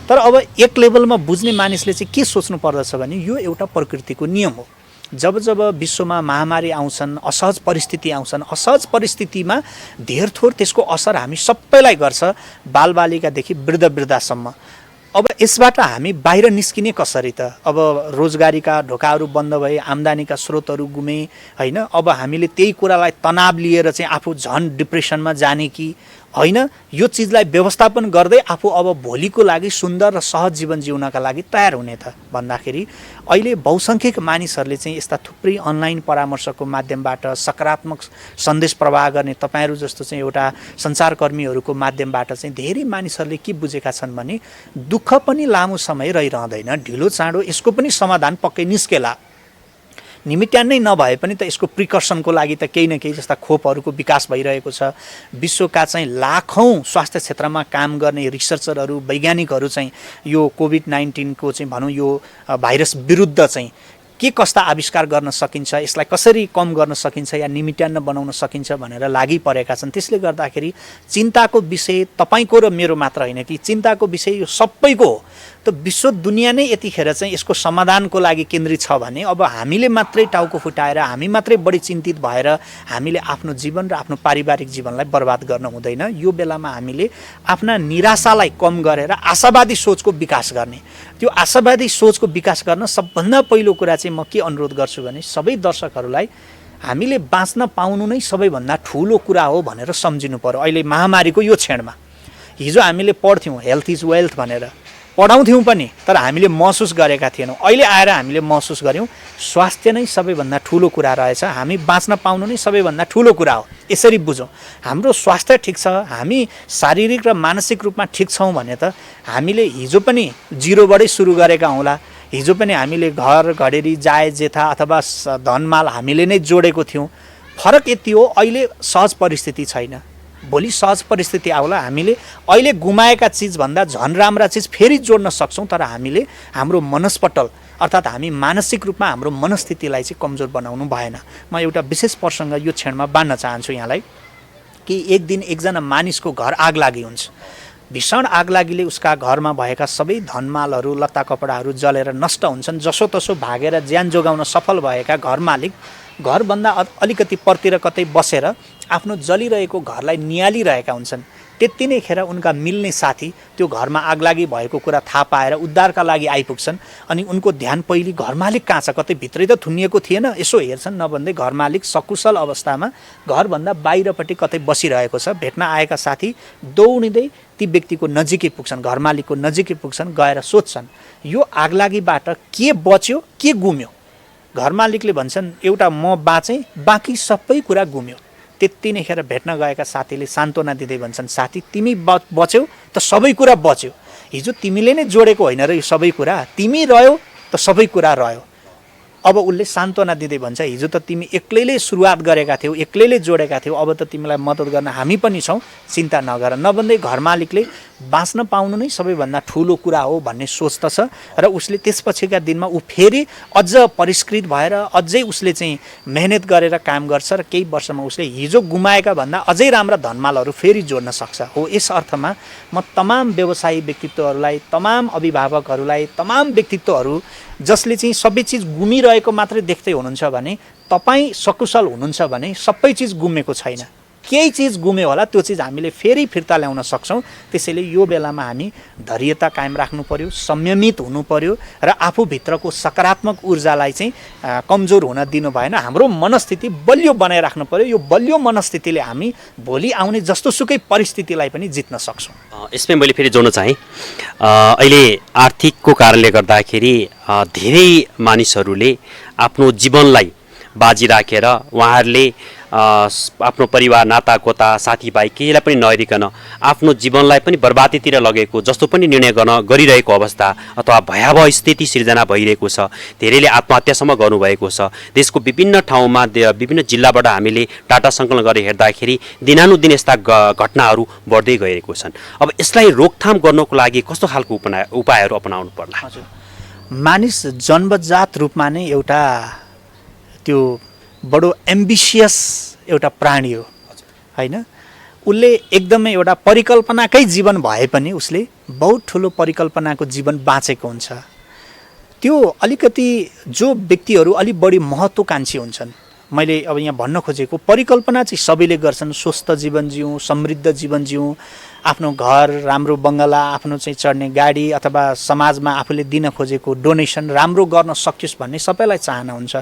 तर अब एक लेभलमा बुझ्ने मानिसले चाहिँ के सोच्नु पर्दछ भने यो एउटा प्रकृतिको नियम हो। जब जब विश्वमा महामारी आउँछन्, असहज परिस्थिति आउँछन्, असहज परिस्थितिमा धेर थोर त्यसको असर हामी सबैलाई गर्छ, बालबालिकादेखि वृद्धसम्म। अब यसबाट हामी बाहिर निस्किने कसरी त? अब रोजगारीका ढोकाहरू बन्द भए, आम्दानीका स्रोतहरू गुमे होइन। अब हामीले त्यही कुरालाई तनाव लिएर चाहिँ आफू झन् डिप्रेसनमा जाने कि होइन, यो चिजलाई व्यवस्थापन गर्दै आफू अब भोलिको लागि सुन्दर र सहज जीवन जिउनका लागि तयार हुने त भन्दाखेरि अहिले बहुसङ्ख्यक मानिसहरूले चाहिँ यस्ता थुप्रै अनलाइन परामर्शको माध्यमबाट सकारात्मक सन्देश प्रवाह गर्ने तपाईँहरू जस्तो चाहिँ एउटा सञ्चारकर्मीहरूको माध्यमबाट चाहिँ धेरै मानिसहरूले के बुझेका छन् भने दुःख पनि लामो समय रहिरहँदैन, ढिलो चाँडो यसको पनि समाधान पक्कै निस्केला। निमित्यान नै नभए पनि त यसको प्रिकर्सनको लागि त केही न केही जस्ता खोपहरूको विकास भइरहेको छ। विश्वका चाहिँ लाखौँ स्वास्थ्य क्षेत्रमा काम गर्ने रिसर्चरहरू, वैज्ञानिकहरू चाहिँ यो कोभिड-19 को चाहिँ भनौँ यो भाइरस विरुद्ध चाहिँ के कस्ता आविष्कार गर्न सकिन्छ, यसलाई कसरी कम गर्न सकिन्छ या निमित्यान्न बनाउन सकिन्छ भनेर लागि परेका छन्। त्यसले गर्दाखेरि चिन्ताको विषय तपाईँको र मेरो मात्र होइन कि चिन्ताको विषय यो सबैको हो। त विश्व दुनियाँ नै यतिखेर चाहिँ यसको समाधानको लागि केन्द्रित छ भने अब हामीले मात्रै टाउको फुटाएर हामी मात्रै बढी चिन्तित भएर हामीले आफ्नो जीवन र आफ्नो पारिवारिक जीवनलाई बर्बाद गर्न हुँदैन। यो बेलामा हामीले आफ्ना निराशालाई कम गरेर आशावादी सोचको विकास गर्ने। त्यो आशावादी सोचको विकास गर्न सबभन्दा पहिलो कुरा चाहिँ म के अनुरोध गर्छु भने सबै दर्शकहरूलाई हामीले बाँच्न पाउनु नै सबैभन्दा ठुलो कुरा हो भनेर सम्झिनु पर्यो। अहिले महामारीको यो क्षणमा हिजो हामीले पढ्थ्यौँ हेल्थ इज वेल्थ भनेर, पढाउँथ्यौँ पनि, तर हामीले महसुस गरेका थिएनौँ। अहिले आएर हामीले महसुस गऱ्यौँ स्वास्थ्य नै सबैभन्दा ठुलो कुरा रहेछ, हामी बाँच्न पाउनु नै सबैभन्दा ठुलो कुरा हो। यसरी बुझौँ, हाम्रो स्वास्थ्य ठिक छ, हामी शारीरिक र मानसिक रूपमा ठिक छौँ भने त हामीले हिजो पनि जिरोबाटै सुरु गरेका हौँला। हिजो पनि हामीले घर घडेरी जाय जेथा अथवा धनमाल हामीले नै जोडेको थियौँ। फरक यति हो, अहिले सहज परिस्थिति छैन, भोलि सहज परिस्थिति आउला। हामीले अहिले गुमाएका चिजभन्दा झन् राम्रा चिज फेरि जोड्न सक्छौँ, तर हामीले हाम्रो मनस्पटल अर्थात् हामी मानसिक रूपमा हाम्रो मनस्थितिलाई चाहिँ कमजोर बनाउनु भएन। म एउटा विशेष प्रसङ्ग यो क्षणमा बाँड्न चाहन्छु यहाँलाई कि एक दिन एकजना मानिसको घर आग लागि हुन्छ। भीषण आगलागीले उसका घरमा भएका सबै धनमालहरू लत्ता कपडाहरू जलेर नष्ट हुन्छन्। जसोतसो भागेर ज्यान जोगाउन सफल भएका घर मालिक घरभन्दा अलिकति परतिर कतै बसेर आफ्नो जलिरहेको घरलाई नियालिरहेका हुन्छन्। त्यति नै खेर उनका मिल्ने साथी त्यो घरमा आगलागी भएको कुरा थाहा पाएर उद्धारका लागि आइपुग्छन्। अनि उनको ध्यान पहिली घरमालिक कहाँ छ, कतै भित्रै त थुनिएको थिएन, यसो हेर्छन्, नभन्दै घरमालिक सकुशल अवस्थामा घरभन्दा बाहिरपट्टि कतै बसिरहेको छ। भेट्न आएका साथी दौडिँदै ती व्यक्तिको नजिकै पुग्छन्, घरमालिकको नजिकै पुग्छन्, गएर सोध्छन् यो आगलागीबाट के बच्यो के गुम्यो। घरमालिकले भन्छन् एउटा म बाँचेँ, बाँकी सबै कुरा गुम्यो। त्यति नै खेर भेट्न गएका साथीले सान्त्वना दिँदै भन्छन् साथी तिमी बच्यौ त सबै कुरा बच्यो, हिजो तिमीले नै जोडेको होइन र यो सबै कुरा, तिमी रह्यौ त सबै कुरा रह्यो। अब उसले सान्त्वना दिँदै भन्छ हिजो त तिमी एक्लैले सुरुवात गरेका थियौ, एक्लैले जोडेका थियौ, अब त तिमीलाई मद्दत गर्न हामी पनि छौँ, चिन्ता नगर। नभन्दै घरमालिकले बाँच्न पाउनु नै सबैभन्दा ठुलो कुरा हो भन्ने सोच त छ र उसले त्यसपछिका दिनमा ऊ फेरि अझ परिष्कृत भएर अझै उसले चाहिँ मेहनत गरेर काम गर्छ र केही वर्षमा उसले हिजो गुमाएका भन्दा अझै राम्रा धनमालहरू फेरि जोड्न सक्छ हो। यस अर्थमा म तमाम व्यवसायी व्यक्तित्वहरूलाई, तमाम अभिभावकहरूलाई, तमाम व्यक्तित्वहरू जसले चाहिँ सबै चिज गुमिरहेको मात्रै देख्दै हुनुहुन्छ भने तपाईँ सकुशल हुनुहुन्छ भने सबै चिज गुमेको छैन, केही चिज गुम्यो होला, त्यो चिज हामीले फेरि फिर्ता ल्याउन सक्छौँ। त्यसैले यो बेलामा हामी धैर्यता कायम राख्नु पर्यो, संयमित हुनु पर्यो र आफूभित्रको सकारात्मक ऊर्जालाई चाहिँ कमजोर हुन दिनु भएन। हाम्रो मनस्थिति बलियो बनाइराख्नु पर्यो। यो बलियो मनस्थितिले हामी भोलि आउने जस्तोसुकै परिस्थितिलाई पनि जित्न सक्छौँ। यसमै मैले फेरि जोड्न चाहेँ, अहिले आर्थिकको कारणले गर्दाखेरि धेरै मानिसहरूले आफ्नो जीवनलाई बाजी राखेर उहाँहरूले आफ्नो परिवार, नातागोता, साथीभाइ केहीलाई पनि नहेरिकन आफ्नो जीवनलाई पनि बर्बादीतिर लगेको जस्तो पनि निर्णय गरिरहेको अवस्था अथवा भयावह स्थिति सिर्जना भइरहेको छ। धेरैले आत्महत्यासम्म गर्नुभएको छ। देशको विभिन्न ठाउँमा, विभिन्न जिल्लाबाट हामीले डाटा सङ्कलन गरेर हेर्दाखेरि दिनानुदिन यस्ता घटनाहरू बढ्दै गएको छन्। अब यसलाई रोकथाम गर्नको लागि कस्तो खालको उपायहरू अपनाउनु पर्ला? हजुर, मानिस जन्मजात रूपमा नै एउटा त्यो बडो एम्बिसियस एउटा प्राणी हो होइन। उसले एकदमै एउटा परिकल्पनाकै जीवन भए पनि उसले बहुत ठुलो परिकल्पनाको जीवन बाँचेको हुन्छ। त्यो अलिकति जो व्यक्तिहरू अलिक बढी महत्त्वकाङ्क्षी हुन्छन्, मैले अब यहाँ भन्न खोजेको परिकल्पना चाहिँ सबैले गर्छन्, स्वस्थ जीवन जिउँ, समृद्ध जीवन जिउँ, आफ्नो घर, राम्रो बङ्गला, आफ्नो चाहिँ चढ्ने गाडी अथवा समाजमा आफूले दिन खोजेको डोनेसन राम्रो गर्न सकियोस् भन्ने सबैलाई चाहना हुन्छ।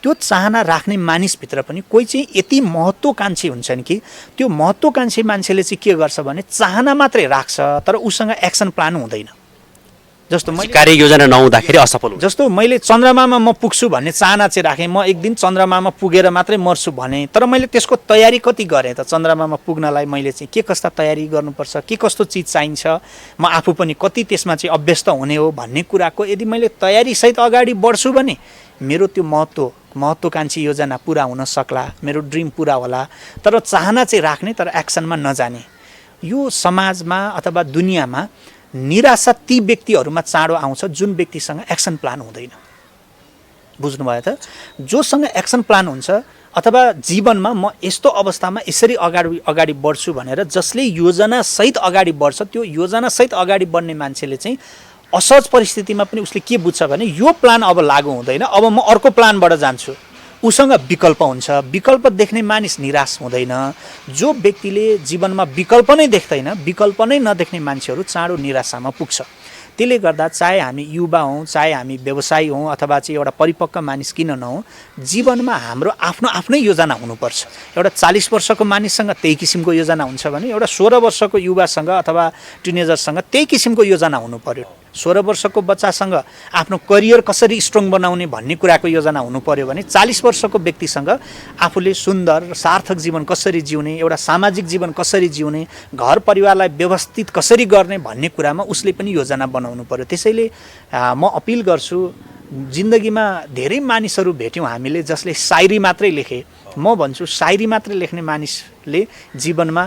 त्यो चाहना राख्ने मानिसभित्र पनि कोही चाहिँ यति महत्त्वकाङ्क्षी हुन्छन् कि त्यो महत्त्वकाङ्क्षी मान्छेले चाहिँ के गर्छ भने चाहना मात्रै राख्छ तर उसँग एक्सन प्लान हुँदैन। जस्तो मैले कार्ययोजना नहुँदाखेरि असफल हुन्छ। जस्तो मैले चन्द्रमामा म पुग्छु भन्ने चाहना चाहिँ राखेँ, म एक दिन चन्द्रमामा पुगेर मात्रै मर्छु भने, तर मैले त्यसको तयारी कति गरेँ त? चन्द्रमामा पुग्नलाई मैले चाहिँ के कस्ता तयारी गर्नुपर्छ, के कस्तो चिज चाहिन्छ, म आफू पनि कति त्यसमा चाहिँ अभ्यस्त हुने हो भन्ने कुराको यदि मैले तयारीसहित अगाडि बढ्छु भने मेरो त्यो महत्त्वकाङ्क्षी योजना पुरा हुन सक्ला, मेरो ड्रिम पुरा होला। तर चाहना चाहिँ राख्ने तर एक्सनमा नजाने, यो समाजमा अथवा दुनियाँमा निराशा ती व्यक्तिहरूमा चाँडो आउँछ जुन व्यक्तिसँग एक्सन प्लान हुँदैन। बुझ्नुभयो त? जोसँग एक्सन प्लान हुन्छ अथवा जीवनमा म यस्तो अवस्थामा यसरी अगाडि बढ्छु भनेर जसले योजनासहित अगाडि बढ्छ, त्यो योजनासहित अगाडि बढ्ने मान्छेले चाहिँ असहज परिस्थितिमा पनि उसले के बुझ्छ भने यो प्लान अब लागू हुँदैन, अब म अर्को प्लानबाट जान्छु। उसँग विकल्प हुन्छ। विकल्प देख्ने मानिस निराश हुँदैन। जो व्यक्तिले जीवनमा विकल्प नै देख्दैन, विकल्प नै नदेख्ने मान्छेहरू चाँडो निराशामा पुग्छ। त्यसले गर्दा चाहे हामी युवा हौँ, चाहे हामी व्यवसायी हौँ अथवा चाहिँ एउटा परिपक्व मानिस किन नहौँ, जीवनमा हाम्रो आफ्नो आफ्नै योजना हुनुपर्छ। एउटा 40 वर्षको मानिससँग त्यही किसिमको योजना हुन्छ भने एउटा 16 वर्षको युवासँग अथवा टिनेजरसँग त्यही किसिमको योजना हुनु पर्यो। 16 वर्षको बच्चासँग आफ्नो करियर कसरी स्ट्रङ बनाउने भन्ने कुराको योजना हुनु पर्यो भने 40 वर्षको व्यक्तिसँग आफूले सुन्दर सार्थक जीवन कसरी जिउने, एउटा सामाजिक जीवन कसरी जिउने, घर परिवारलाई व्यवस्थित कसरी गर्ने भन्ने कुरामा उसले पनि योजना बनाउनु पर्यो। त्यसैले म अपिल गर्छु, जिन्दगीमा धेरै मानिसहरू भेट्यौँ हामीले जसले शायरी मात्रै लेखे। म भन्छु शायरी मात्रै लेख्ने मानिसले जीवनमा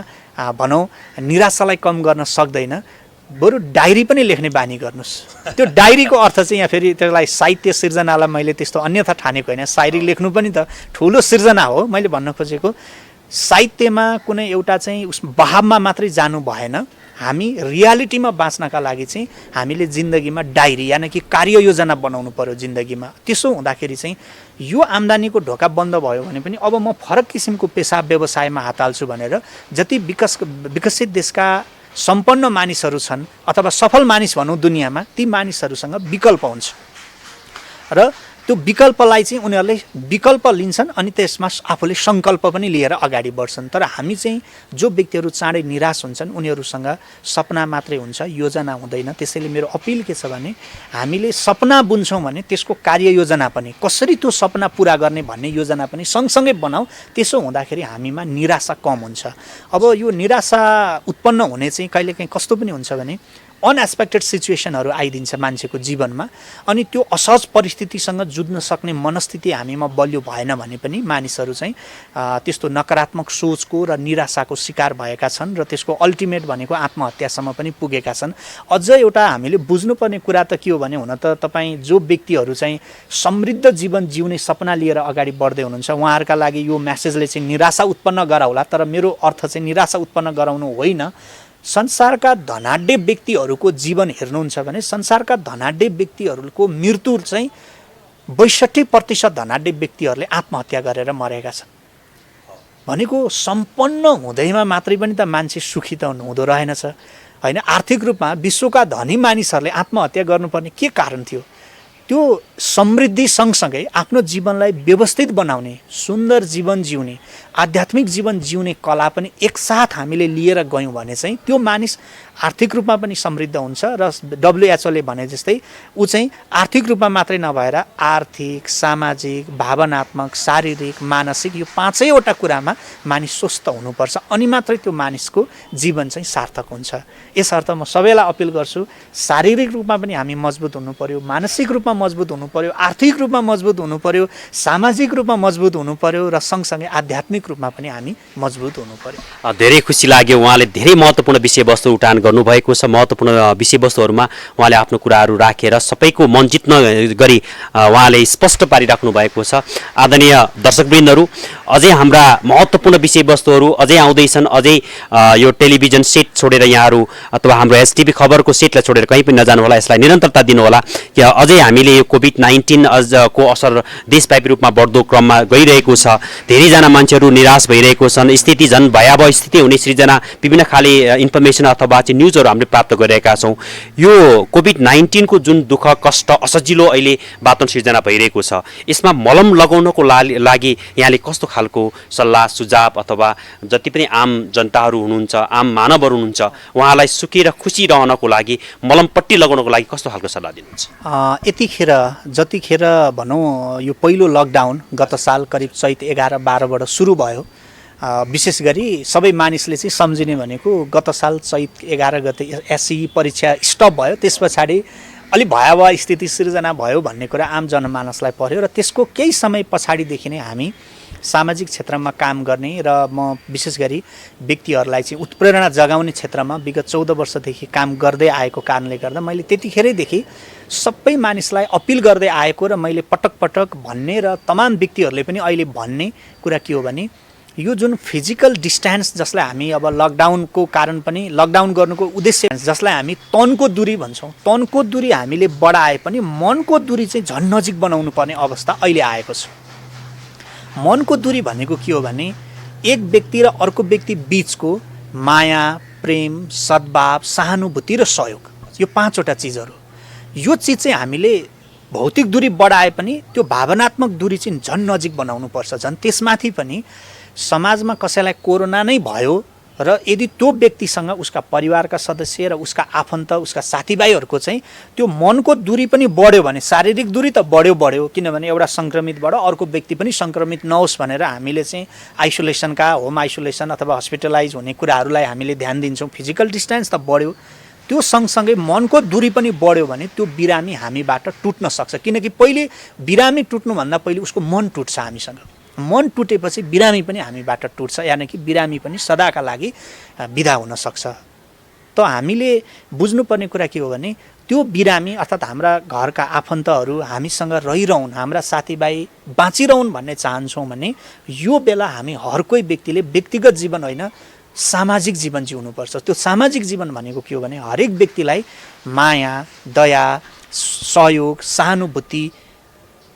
भनौँ निराशालाई कम गर्न सक्दैन, बरु डायरी पनि लेख्ने बानी गर्नुहोस्। त्यो डायरीको अर्थ चाहिँ यहाँ फेरि त्यसलाई साहित्य सिर्जनालाई मैले त्यस्तो अन्यथा ठानेको होइन। शायरी लेख्नु पनि त ठुलो सिर्जना हो। मैले भन्न खोजेको साहित्यमा कुनै एउटा चाहिँ उस बहावमा मात्रै जानु भएन। हामी रियालिटीमा बाँच्नका लागि चाहिँ हामीले जिन्दगीमा डायरी यानि कि कार्ययोजना बनाउनु पर्यो जिन्दगीमा। त्यसो हुँदाखेरि चाहिँ यो आम्दानीको ढोका बन्द भयो भने पनि अब म फरक किसिमको पेसा व्यवसायमा हात हाल्छु भनेर जति विकसित देशका सम्पन्न मानिसहरू छन् अथवा सफल मानिस भनौँ दुनियाँमा, ती मानिसहरूसँग विकल्प हुन्छ र त्यो विकल्पलाई चाहिँ उनीहरूले विकल्प लिन्छन् अनि त्यसमा आफूले सङ्कल्प पनि लिएर अगाडि बढ्छन्। तर हामी चाहिँ जो व्यक्तिहरू चाँडै निराश हुन्छन् उनीहरूसँग सपना मात्रै हुन्छ, योजना हुँदैन। त्यसैले मेरो अपिल के छ भने हामीले सपना बुन्छौँ भने त्यसको कार्ययोजना पनि कसरी त्यो सपना पुरा गर्ने भन्ने योजना पनि सँगसँगै बनाऊ। त्यसो हुँदाखेरि हामीमा निराशा कम हुन्छ। अब यो निराशा उत्पन्न हुने चाहिँ कहिलेकाहीँ कस्तो पनि हुन्छ भने अनएक्सपेक्टेड सिचुएसनहरू आइदिन्छ मान्छेको जीवनमा अनि त्यो असहज परिस्थितिसँग जुझ्न सक्ने मनस्थिति हामीमा बलियो भएन भने पनि मानिसहरू चाहिँ त्यस्तो नकारात्मक सोचको र निराशाको शिकार भएका छन् र त्यसको अल्टिमेट भनेको आत्महत्यासम्म पनि पुगेका छन्। अझ एउटा हामीले बुझ्नुपर्ने कुरा त के हो भने हुन त तपाईँ जो व्यक्तिहरू चाहिँ समृद्ध जीवन जिउने सपना लिएर अगाडि बढ्दै हुनुहुन्छ उहाँहरूका लागि यो मेसेजले चाहिँ निराशा उत्पन्न गराउला, तर मेरो अर्थ चाहिँ निराशा उत्पन्न गराउनु होइन। संसारका धनाढ्य व्यक्तिहरूको जीवन हेर्नुहुन्छ भने संसारका धनाढ्य व्यक्तिहरूको मृत्यु चाहिँ 62% धनाढ्य व्यक्तिहरूले आत्महत्या गरेर मरेका छन्। भनेको सम्पन्न हुँदैमा मात्रै पनि त मान्छे सुखी त हुँदो रहेनछ होइन। आर्थिक रूपमा विश्वका धनी मानिसहरूले आत्महत्या गर्नुपर्ने के कारण थियो? त्यो समृद्धि सँगसँगै आफ्नो जीवनलाई व्यवस्थित बनाउने, सुन्दर जीवन जिउने, आध्यात्मिक जीवन जिउने कला पनि एकसाथ हामीले लिएर गयौँ भने चाहिँ त्यो मानिस आर्थिक रूपमा पनि समृद्ध हुन्छ र WHO भने जस्तै ऊ चाहिँ आर्थिक रूपमा मात्रै नभएर आर्थिक, सामाजिक, भावनात्मक, शारीरिक, मानसिक यो 5वटा कुरामा मानिस स्वस्थ हुनुपर्छ अनि मात्रै त्यो मानिसको जीवन चाहिँ सार्थक हुन्छ। यसर्थ म सबैलाई अपिल गर्छु, शारीरिक रूपमा पनि हामी मजबुत हुनु पर्यो, मानसिक रूपमा मजबुत हुनु पर्यो, आर्थिक रूपमा मजबुत हुनु पर्यो, सामाजिक रूपमा मजबुत हुनु पर्यो र सँगसँगै आध्यात्मिक रूपमा पनि हामी मजबुत हुनु पर्यो। धेरै खुसी लाग्यो, उहाँले धेरै महत्त्वपूर्ण विषयवस्तु उठान गर्नुभएको छ। महत्त्वपूर्ण विषयवस्तुहरूमा उहाँले आफ्नो कुराहरू राखेर सबैको मन जित्न गरी उहाँले स्पष्ट पारिराख्नु भएको छ। आदरणीय दर्शकवृन्दहरू, अझै हाम्रा महत्त्वपूर्ण विषयवस्तुहरू अझै आउँदैछन्। अझै यो टेलिभिजन सेट छोडेर यहाँहरू अथवा हाम्रो एसटिभी खबरको सेटलाई छोडेर कहीँ पनि नजानुहोला, यसलाई निरन्तरता दिनुहोला कि अझै हामीले यो कोभिड-19 को असर देशव्यापी रूपमा बढ्दो क्रममा गइरहेको छ। धेरैजना मान्छेहरू निराश भइरहेको छन्, स्थिति झन् भयावह स्थिति हुने सृजना विभिन्न खाले इन्फर्मेसन अथवा चाहिँ न्युजहरू हामीले प्राप्त गरिरहेका छौँ। यो कोभिड-19 को जुन दुःख कष्ट असजिलो अहिले वातावरण सृजना भइरहेको छ, यसमा मलम लगाउनको लागि यहाँले कस्तो खालको सल्लाह सुझाव अथवा जति पनि आम जनताहरू हुनुहुन्छ, आम मानवहरू हुनुहुन्छ, उहाँलाई सुखी र खुसी रहनको लागि मलमपट्टि लगाउनको लागि कस्तो खालको सल्लाह दिनुहुन्छ? यतिखेर जतिखेर भनौँ यो पहिलो लकडाउन गत साल करिब चैत 11-12बाट सुरु भयो, विशेष गरी सबै मानिसले चाहिँ सम्झिने भनेको गत साल चैत 11 गते एसई परीक्षा स्टप भयो, त्यस पछाडि अलि भयावह स्थिति सिर्जना भयो भन्ने कुरा आम जनमानसलाई पर्यो र त्यसको केही समय पछाडिदेखि नै हामी सामाजिक क्षेत्रमा काम गर्ने र म विशेष गरी व्यक्तिहरूलाई चाहिँ उत्प्रेरणा जगाउने क्षेत्रमा विगत 14 वर्षदेखि काम गर्दै आएको कारणले गर्दा मैले त्यतिखेरैदेखि सबै मानिसलाई अपिल गर्दै आएको र मैले पटक पटक भन्ने र तमाम व्यक्तिहरूले पनि अहिले भन्ने कुरा के हो भने यो जुन फिजिकल डिस्टेन्स जसलाई हामी अब लकडाउनको कारण पनि लकडाउन गर्नुको उद्देश्य जसलाई हामी तनको दूरी भन्छौँ, तनको दूरी हामीले बढाए पनि मनको दूरी चाहिँ झन् नजिक बनाउनु पर्ने अवस्था अहिले आएको छ। मनको दूरी भनेको के हो भने एक व्यक्ति र अर्को व्यक्ति बीचको माया, प्रेम, सद्भाव, सहानुभूति र सहयोग, यो 5वटा चिजहरू। यो चिज चाहिँ हामीले भौतिक दूरी बढाए पनि त्यो भावनात्मक दूरी चाहिँ झन् नजिक बनाउनु पर्छ। झन् त्यसमाथि पनि समाजमा कसैलाई कोरोना नै भयो र यदि त्यो व्यक्तिसँग उसका परिवारका सदस्य र उसका आफन्त, उसका साथीभाइहरूको चाहिँ त्यो मनको दूरी पनि बढ्यो भने, शारीरिक दूरी त बढ्यो, किनभने एउटा सङ्क्रमितबाट अर्को व्यक्ति पनि सङ्क्रमित नहोस् भनेर हामीले चाहिँ आइसोलेसनका, होम आइसोलेसन अथवा हस्पिटलाइज हुने कुराहरूलाई हामीले ध्यान दिन्छौँ। फिजिकल डिस्टेन्स त बढ्यो, त्यो सँगसँगै मनको दूरी पनि बढ्यो भने त्यो बिरामी हामीबाट टुट्न सक्छ, किनकि पहिले बिरामी टुट्नुभन्दा पहिले उसको मन टुट्छ हामीसँग। मन टुटेपछि बिरामी पनि हामीबाट टुट्छ, यानि कि बिरामी पनि सदाका लागि बिदा हुन सक्छ। त हामीले बुझ्नुपर्ने कुरा के हो भने त्यो बिरामी अर्थात् हाम्रा घरका आफन्तहरू हामीसँग रहिरहन्, हाम्रा साथीभाइ बाँचिरहन् भन्ने चाहन्छौँ भने यो बेला हामी हर कोही व्यक्तिले व्यक्तिगत जीवन होइन सामाजिक जीवन जिउनुपर्छ। त्यो सामाजिक जीवन भनेको के हो भने हरेक व्यक्तिलाई माया, दया, सहयोग, सहानुभूति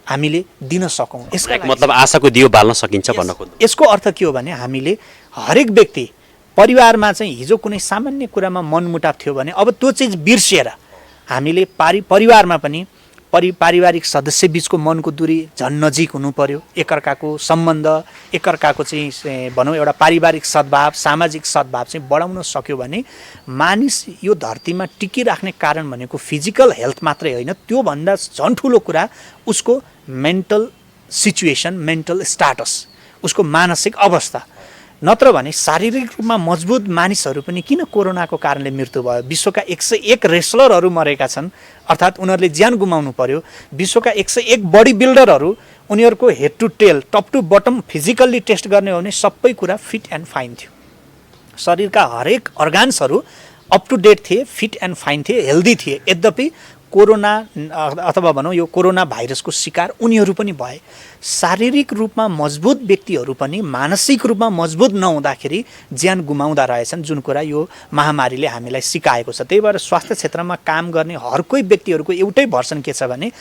हामीले दिन सकौँ। यसको मतलब आशाको दियो बाल्न सकिन्छ भन्न खोज्नु। यसको अर्थ के हो भने हामीले हरेक व्यक्ति परिवारमा चाहिँ हिजो कुनै सामान्य कुरामा मनमुटाव थियो भने अब त्यो चिज बिर्सिएर हामीले परिवारमा पनि पारिवारिक सदस्य बीचको मनको दूरी झन् नजिक हुनु पर्यो। एकअर्काको सम्बन्ध, एकअर्काको चाहिँ भनौँ एउटा पारिवारिक सद्भाव, सामाजिक सद्भाव चाहिँ बढाउन सक्यो भने मानिस यो धरतीमा टिकिराख्ने कारण भनेको फिजिकल हेल्थ मात्रै होइन, त्योभन्दा झन् ठुलो कुरा उसको मेन्टल सिचुएसन, मेन्टल स्टाटस, उसको मानसिक अवस्था। नत्र भने शारीरिक रूपमा मजबुत मानिसहरू पनि किन कोरोनाको कारणले मृत्यु भयो? विश्वका 101 रेस्लरहरू मरेका छन्, अर्थात् उनीहरूले ज्यान गुमाउनु पर्यो। विश्वका 101 बडी बिल्डरहरू, उनीहरूको head to tail, top to bottom physically test गर्ने हो भने सबै कुरा फिट एन्ड फाइन थियो। शरीरका हरेक अर्गान्सहरू अप टु डेट थिए, फिट एन्ड फाइन थिए, हेल्दी थिए। यद्यपि कोरोना अथवा भनौँ यो कोरोना भाइरसको शिकार उनीहरू पनि भए। शारीरिक रूपमा मजबुत व्यक्तिहरू पनि मानसिक रूपमा मजबुत नहुँदाखेरि ज्यान गुमाउँदा रहेछन्, जुन कुरा यो महामारीले हामीलाई सिकाएको छ। त्यही भएर स्वास्थ्य क्षेत्रमा काम गर्ने हर कोही व्यक्तिहरूको एउटै भर्सन के छ भने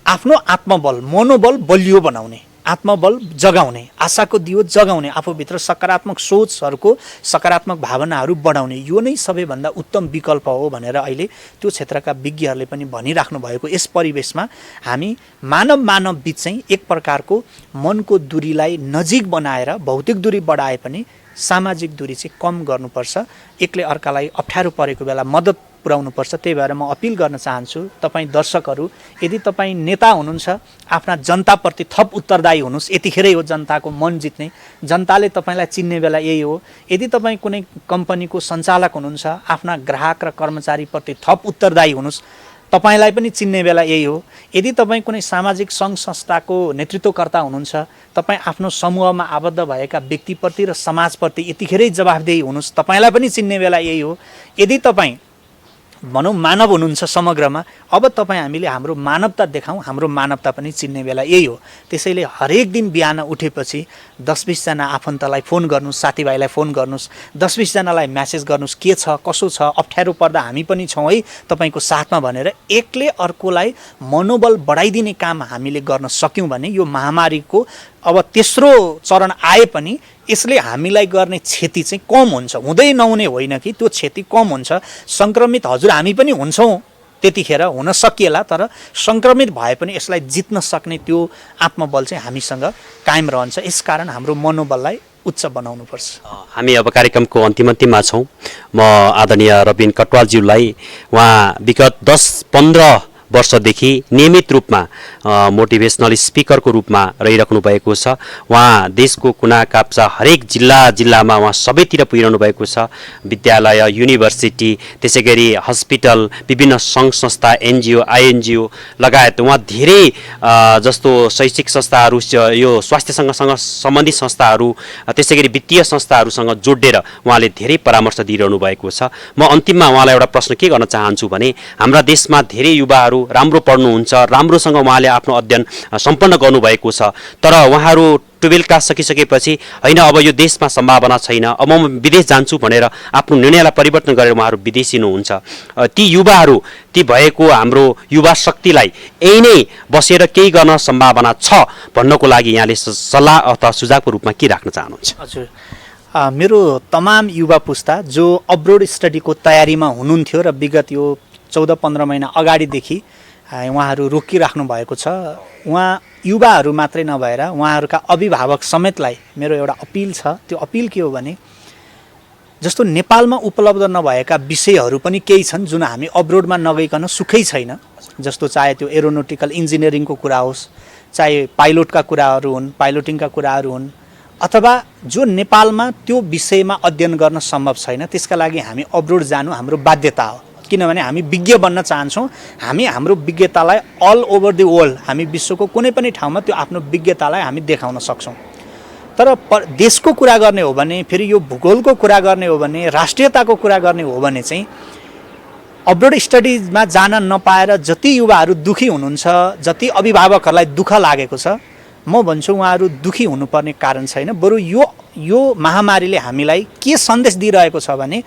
आफ्नो आत्मबल, मनोबल बलियो बनाउने, आत्मबल जगाउने, आशाको दियो जगाउने, आफूभित्र सकारात्मक सोचहरूको सकारात्मक भावनाहरू बढाउने, यो नै सबैभन्दा उत्तम विकल्प हो भनेर अहिले त्यो क्षेत्रका विज्ञहरूले पनि भनिराख्नु भएको यस परिवेशमा हामी मानव बीच चाहिँ एक प्रकारको मनको दूरीलाई नजिक बनाएर भौतिक दूरी बढाए पनि सामाजिक दूरी चाहिँ कम गर्नुपर्छ। एकले अर्कालाई अप्ठ्यारो परेको बेला मद्दत पुर्याउनुपर्छ। त्यही भएर म अपिल गर्न चाहन्छु तपाईँ दर्शकहरू, यदि तपाईँ नेता हुनुहुन्छ, आफ्ना जनताप्रति थप उत्तरदायी हुनुहोस्। यतिखेरै हो जनताको मन जित्ने, जनताले तपाईँलाई चिन्ने बेला यही हो। यदि तपाईँ कुनै कम्पनीको सञ्चालक हुनुहुन्छ, आफ्ना ग्राहक र कर्मचारीप्रति थप उत्तरदायी हुनुहोस्, तपाईँलाई पनि चिन्ने बेला यही हो। यदि तपाईँ कुनै सामाजिक सङ्घ संस्थाको नेतृत्वकर्ता हुनुहुन्छ, तपाईँ आफ्नो समूहमा आबद्ध भएका व्यक्तिप्रति र समाजप्रति यतिखेरै जवाफदेही हुनुहोस्, तपाईँलाई पनि चिन्ने बेला यही हो। यदि तपाईँ भनौँ मानव हुनुहुन्छ समग्रमा, अब तपाईँ हामीले हाम्रो मानवता देखाउँ, हाम्रो मानवता पनि चिन्ने बेला यही हो। त्यसैले हरेक दिन बिहान उठेपछि 10-20 जना आफन्तलाई फोन गर्नुहोस्, साथीभाइलाई फोन गर्नुहोस्, 10-20 जनालाई म्यासेज गर्नुहोस्, के छ कसो छ, अप्ठ्यारो पर्दा हामी पनि छौँ है तपाईँको साथमा भनेर एकले अर्कोलाई मनोबल बढाइदिने काम हामीले गर्न सक्यौँ भने यो महामारीको अब तेस्रो चरण आए पनि यसले हामीलाई गर्ने क्षति चाहिँ कम हुन्छ। हुँदै नहुने होइन कि त्यो क्षति कम हुन्छ। सङ्क्रमित हजुर हामी पनि हुन्छौँ, त्यतिखेर हुन सकिएला, तर सङ्क्रमित भए पनि यसलाई जित्न सक्ने त्यो आत्मबल चाहिँ हामीसँग कायम रहन्छ। यसकारण हाम्रो मनोबललाई उच्च बनाउनुपर्छ। हामी अब कार्यक्रमको अन्तिममा छौँ। म आदरणीय रबिन कटवालज्यूलाई, उहाँ विगत 10-15 वर्षदेखि नियमित रूपमा मोटिभेसनल स्पिकरको रूपमा रहिराख्नु भएको छ। उहाँ देशको कुना काप्चा हरेक जिल्लामा उहाँ सबैतिर पुगिरहनु भएको छ। विद्यालय, युनिभर्सिटी, त्यसै गरी हस्पिटल, विभिन्न सङ्घ संस्था, एनजिओ, आइएनजिओ लगायत उहाँ धेरै जस्तो शैक्षिक संस्थाहरू, यो स्वास्थ्यसँग सम्बन्धित संस्थाहरू, त्यसै गरी वित्तीय संस्थाहरूसँग जोडेर उहाँले धेरै परामर्श दिइरहनु भएको छ। म अन्तिममा उहाँलाई एउटा प्रश्न के गर्न चाहन्छु भने हाम्रा देशमा धेरै युवाहरू राम्रो पढ्नुहुन्छ, राम्रोसँग उहाँले आफ्नो अध्ययन सम्पन्न गर्नुभएको छ, तर उहाँहरू 12 क्लास सकिसकेपछि होइन अब यो देशमा सम्भावना छैन, अब म विदेश जान्छु भनेर आफ्नो निर्णयलाई परिवर्तन गरेर उहाँहरू विदेशिनुहुन्छ। ती युवाहरू, ती भएको हाम्रो युवा शक्तिलाई यही नै बसेर केही गर्न सम्भावना छ भन्नको लागि यहाँले सल्लाह अथवा सुझावको रूपमा के राख्न चाहनुहुन्छ? हजुर, मेरो तमाम युवा पुस्ता जो अब्रोड स्टडीको तयारीमा हुनुहुन्थ्यो र विगत यो 14-15 महिना अगाडिदेखि उहाँहरू रोकिराख्नु भएको छ, उहाँ युवाहरू मात्रै नभएर उहाँहरूका अभिभावक समेतलाई मेरो एउटा अपिल छ। त्यो अपिल के हो भने जस्तो नेपालमा उपलब्ध नभएका विषयहरू पनि केही छन् जुन हामी अब्रोडमा नगइकन सुखै छैन। जस्तो चाहे त्यो एरोनोटिकल इन्जिनियरिङको कुरा होस्, चाहे पाइलोटका कुराहरू हुन्, पाइलोटिङका कुराहरू हुन्, अथवा जो नेपालमा त्यो विषयमा अध्ययन गर्न सम्भव छैन त्यसका लागि हामी अब्रोड जानु हाम्रो बाध्यता हो। किनभने हामी विज्ञ बन्न चाहन्छौँ, हामी हाम्रो विज्ञतालाई अल ओभर द वर्ल्ड, हामी विश्वको कुनै पनि ठाउँमा त्यो आफ्नो विज्ञतालाई हामी देखाउन सक्छौँ। तर देशको कुरा गर्ने हो भने, फेरि यो भूगोलको कुरा गर्ने हो भने, राष्ट्रियताको कुरा गर्ने हो भने चाहिँ अब्रोड स्टडिजमा जान नपाएर जति युवाहरू दुखी हुनुहुन्छ, जति अभिभावकहरूलाई दुःख लागेको छ, म भन्छु उहाँहरू दुखी हुनुपर्ने कारण छैन। बरु यो महामारीले हामीलाई के सन्देश दिइरहेको छ भने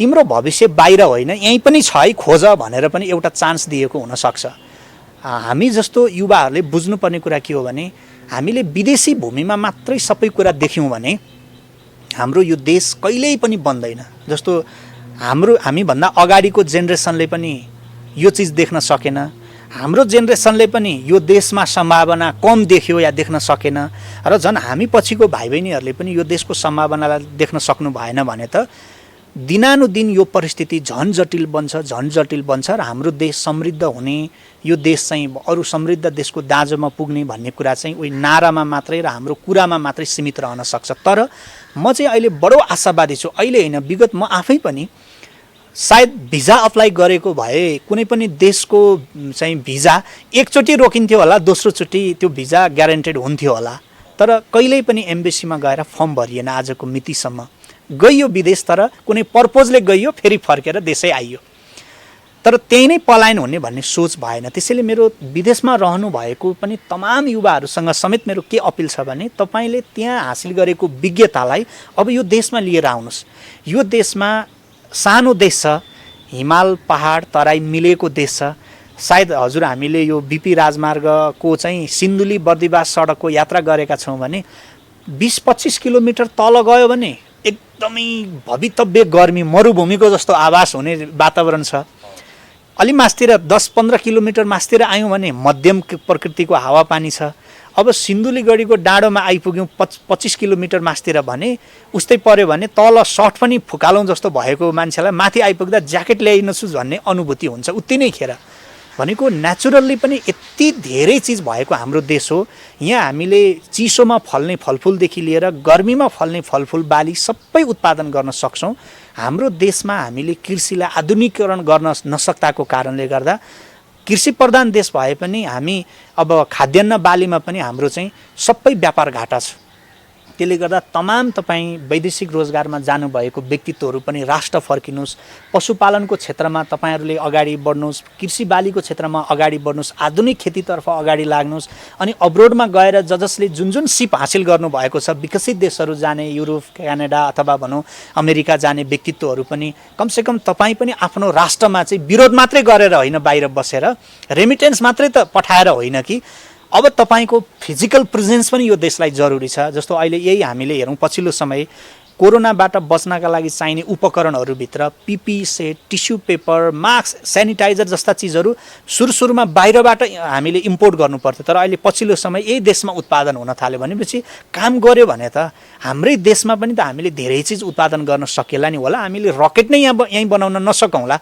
तिम्रो भविष्य बाहिर होइन, यहीँ पनि छ है, खोज भनेर पनि एउटा चान्स दिएको हुनसक्छ। हामी जस्तो युवाहरूले बुझ्नुपर्ने कुरा के हो भने हामीले विदेशी भूमिमा मात्रै सबै कुरा देख्यौँ भने हाम्रो यो देश कहिल्यै पनि बन्दैन। जस्तो हामीभन्दा अगाडिको जेनेरेसनले पनि यो चिज देख्न सकेन, हाम्रो जेनेरेसनले पनि यो देशमा सम्भावना कम देख्यो या देख्न सकेन, र झन् हामी पछिको भाइ बहिनीहरूले पनि यो देशको सम्भावनालाई देख्न सक्नु भएन भने त दिनानुदिन यो परिस्थिति झन् जटिल बन्छ र हाम्रो देश समृद्ध हुने, यो देश चाहिँ अरू समृद्ध देशको दाँजोमा पुग्ने भन्ने कुरा चाहिँ उही नारामा मात्रै र हाम्रो कुरामा मात्रै सीमित रहन सक्छ। तर म चाहिँ अहिले बडो आशावादी छु। अहिले होइन, विगत म आफै पनि सायद भिजा अप्लाई गरेको भए कुनै पनि देशको चाहिँ भिजा एकचोटि रोकिन्थ्यो होला, दोस्रोचोटि त्यो भिजा ग्यारेन्टेड हुन्थ्यो होला। तर कहिल्यै पनि एम्बेसीमा गएर फर्म भरिएन आजको मितिसम्म। गइयो विदेश, तर कुनै पर्पोजले गइयो, फेरि फर्केर देशै आइयो। तर त्यही नै पलायन हुने भन्ने सोच भएन। त्यसैले मेरो विदेशमा रहनु भएको पनि तमाम युवाहरूसँग समेत मेरो के अपिल छ भने, तपाईँले त्यहाँ हासिल गरेको विज्ञतालाई अब यो देशमा लिएर आउनुहोस्। यो देशमा सानो देश छ, हिमाल पहाड तराई मिलेको देश छ। सायद हजुर हामीले यो बिपी राजमार्गको चाहिँ सिन्धुली बर्दिवास सडकको यात्रा गरेका छौँ भने 20-25 किलोमिटर तल गयो भने एकदमै भवितव्य गर्मी, मरुभूमिको जस्तो आभास हुने वातावरण छ। अलि मास्तिर 10-15 किलोमिटर मास्तिर आयौँ भने मध्यम प्रकृतिको हावापानी छ। अब सिन्धुलीगढीको डाँडोमा आइपुग्यौँ 25 किलोमिटर मास्तिर भने उस्तै पर्यो भने तल सर्ट पनि फुकालौँ जस्तो भएको मान्छेलाई माथि आइपुग्दा ज्याकेट ल्याइनछु भन्ने अनुभूति हुन्छ उति नै खेर। भनेको नेचुरल्ली पनि यति धेरै चिज भएको हाम्रो देश हो। यहाँ हामीले चिसोमा फल्ने फलफुलदेखि लिएर गर्मीमा फल्ने फलफुल बाली सबै उत्पादन गर्न सक्छौँ। हाम्रो देशमा हामीले कृषिलाई आधुनिकीकरण गर्न नसक्दाको कारणले गर्दा कृषि प्रधान देश भए पनि हामी अब खाद्यान्न बालीमा पनि हाम्रो चाहिँ सबै व्यापार घाटा छ। त्यसले गर्दा तमाम तपाईँ वैदेशिक रोजगारमा जानुभएको व्यक्तित्वहरू पनि राष्ट्र फर्किनुहोस्, पशुपालनको क्षेत्रमा तपाईँहरूले अगाडि बढ्नुहोस्, कृषि बालीको क्षेत्रमा अगाडि बढ्नुहोस्, आधुनिक खेतीतर्फ अगाडि लाग्नुहोस्। अनि अब्रोडमा गएर जसले जुन सिप हासिल गर्नुभएको छ, विकसित देशहरू जाने, युरोप, क्यानाडा अथवा भनौँ अमेरिका जाने व्यक्तित्वहरू पनि कमसेकम तपाईँ पनि आफ्नो राष्ट्रमा चाहिँ विरोध मात्रै गरेर होइन, बाहिर बसेर रेमिटेन्स मात्रै त पठाएर होइन कि अब तपाईँको फिजिकल प्रेजेन्स पनि यो देशलाई जरुरी छ। जस्तो अहिले यही हामीले हेरौँ, पछिल्लो समय कोरोनाबाट बच्नका लागि चाहिने उपकरणहरूभित्र PP set, tissue paper, mask, sanitiser जस्ता चिजहरू सुरुमा बाहिरबाट हामीले इम्पोर्ट गर्नुपर्थ्यो। तर अहिले पछिल्लो समय यही देशमा उत्पादन हुन थाल्यो भनेपछि काम गर्यो भने त हाम्रै देशमा पनि त हामीले धेरै चिज उत्पादन गर्न सकेला नि होला। हामीले रकेट नै यहीँ बनाउन नसकौँला,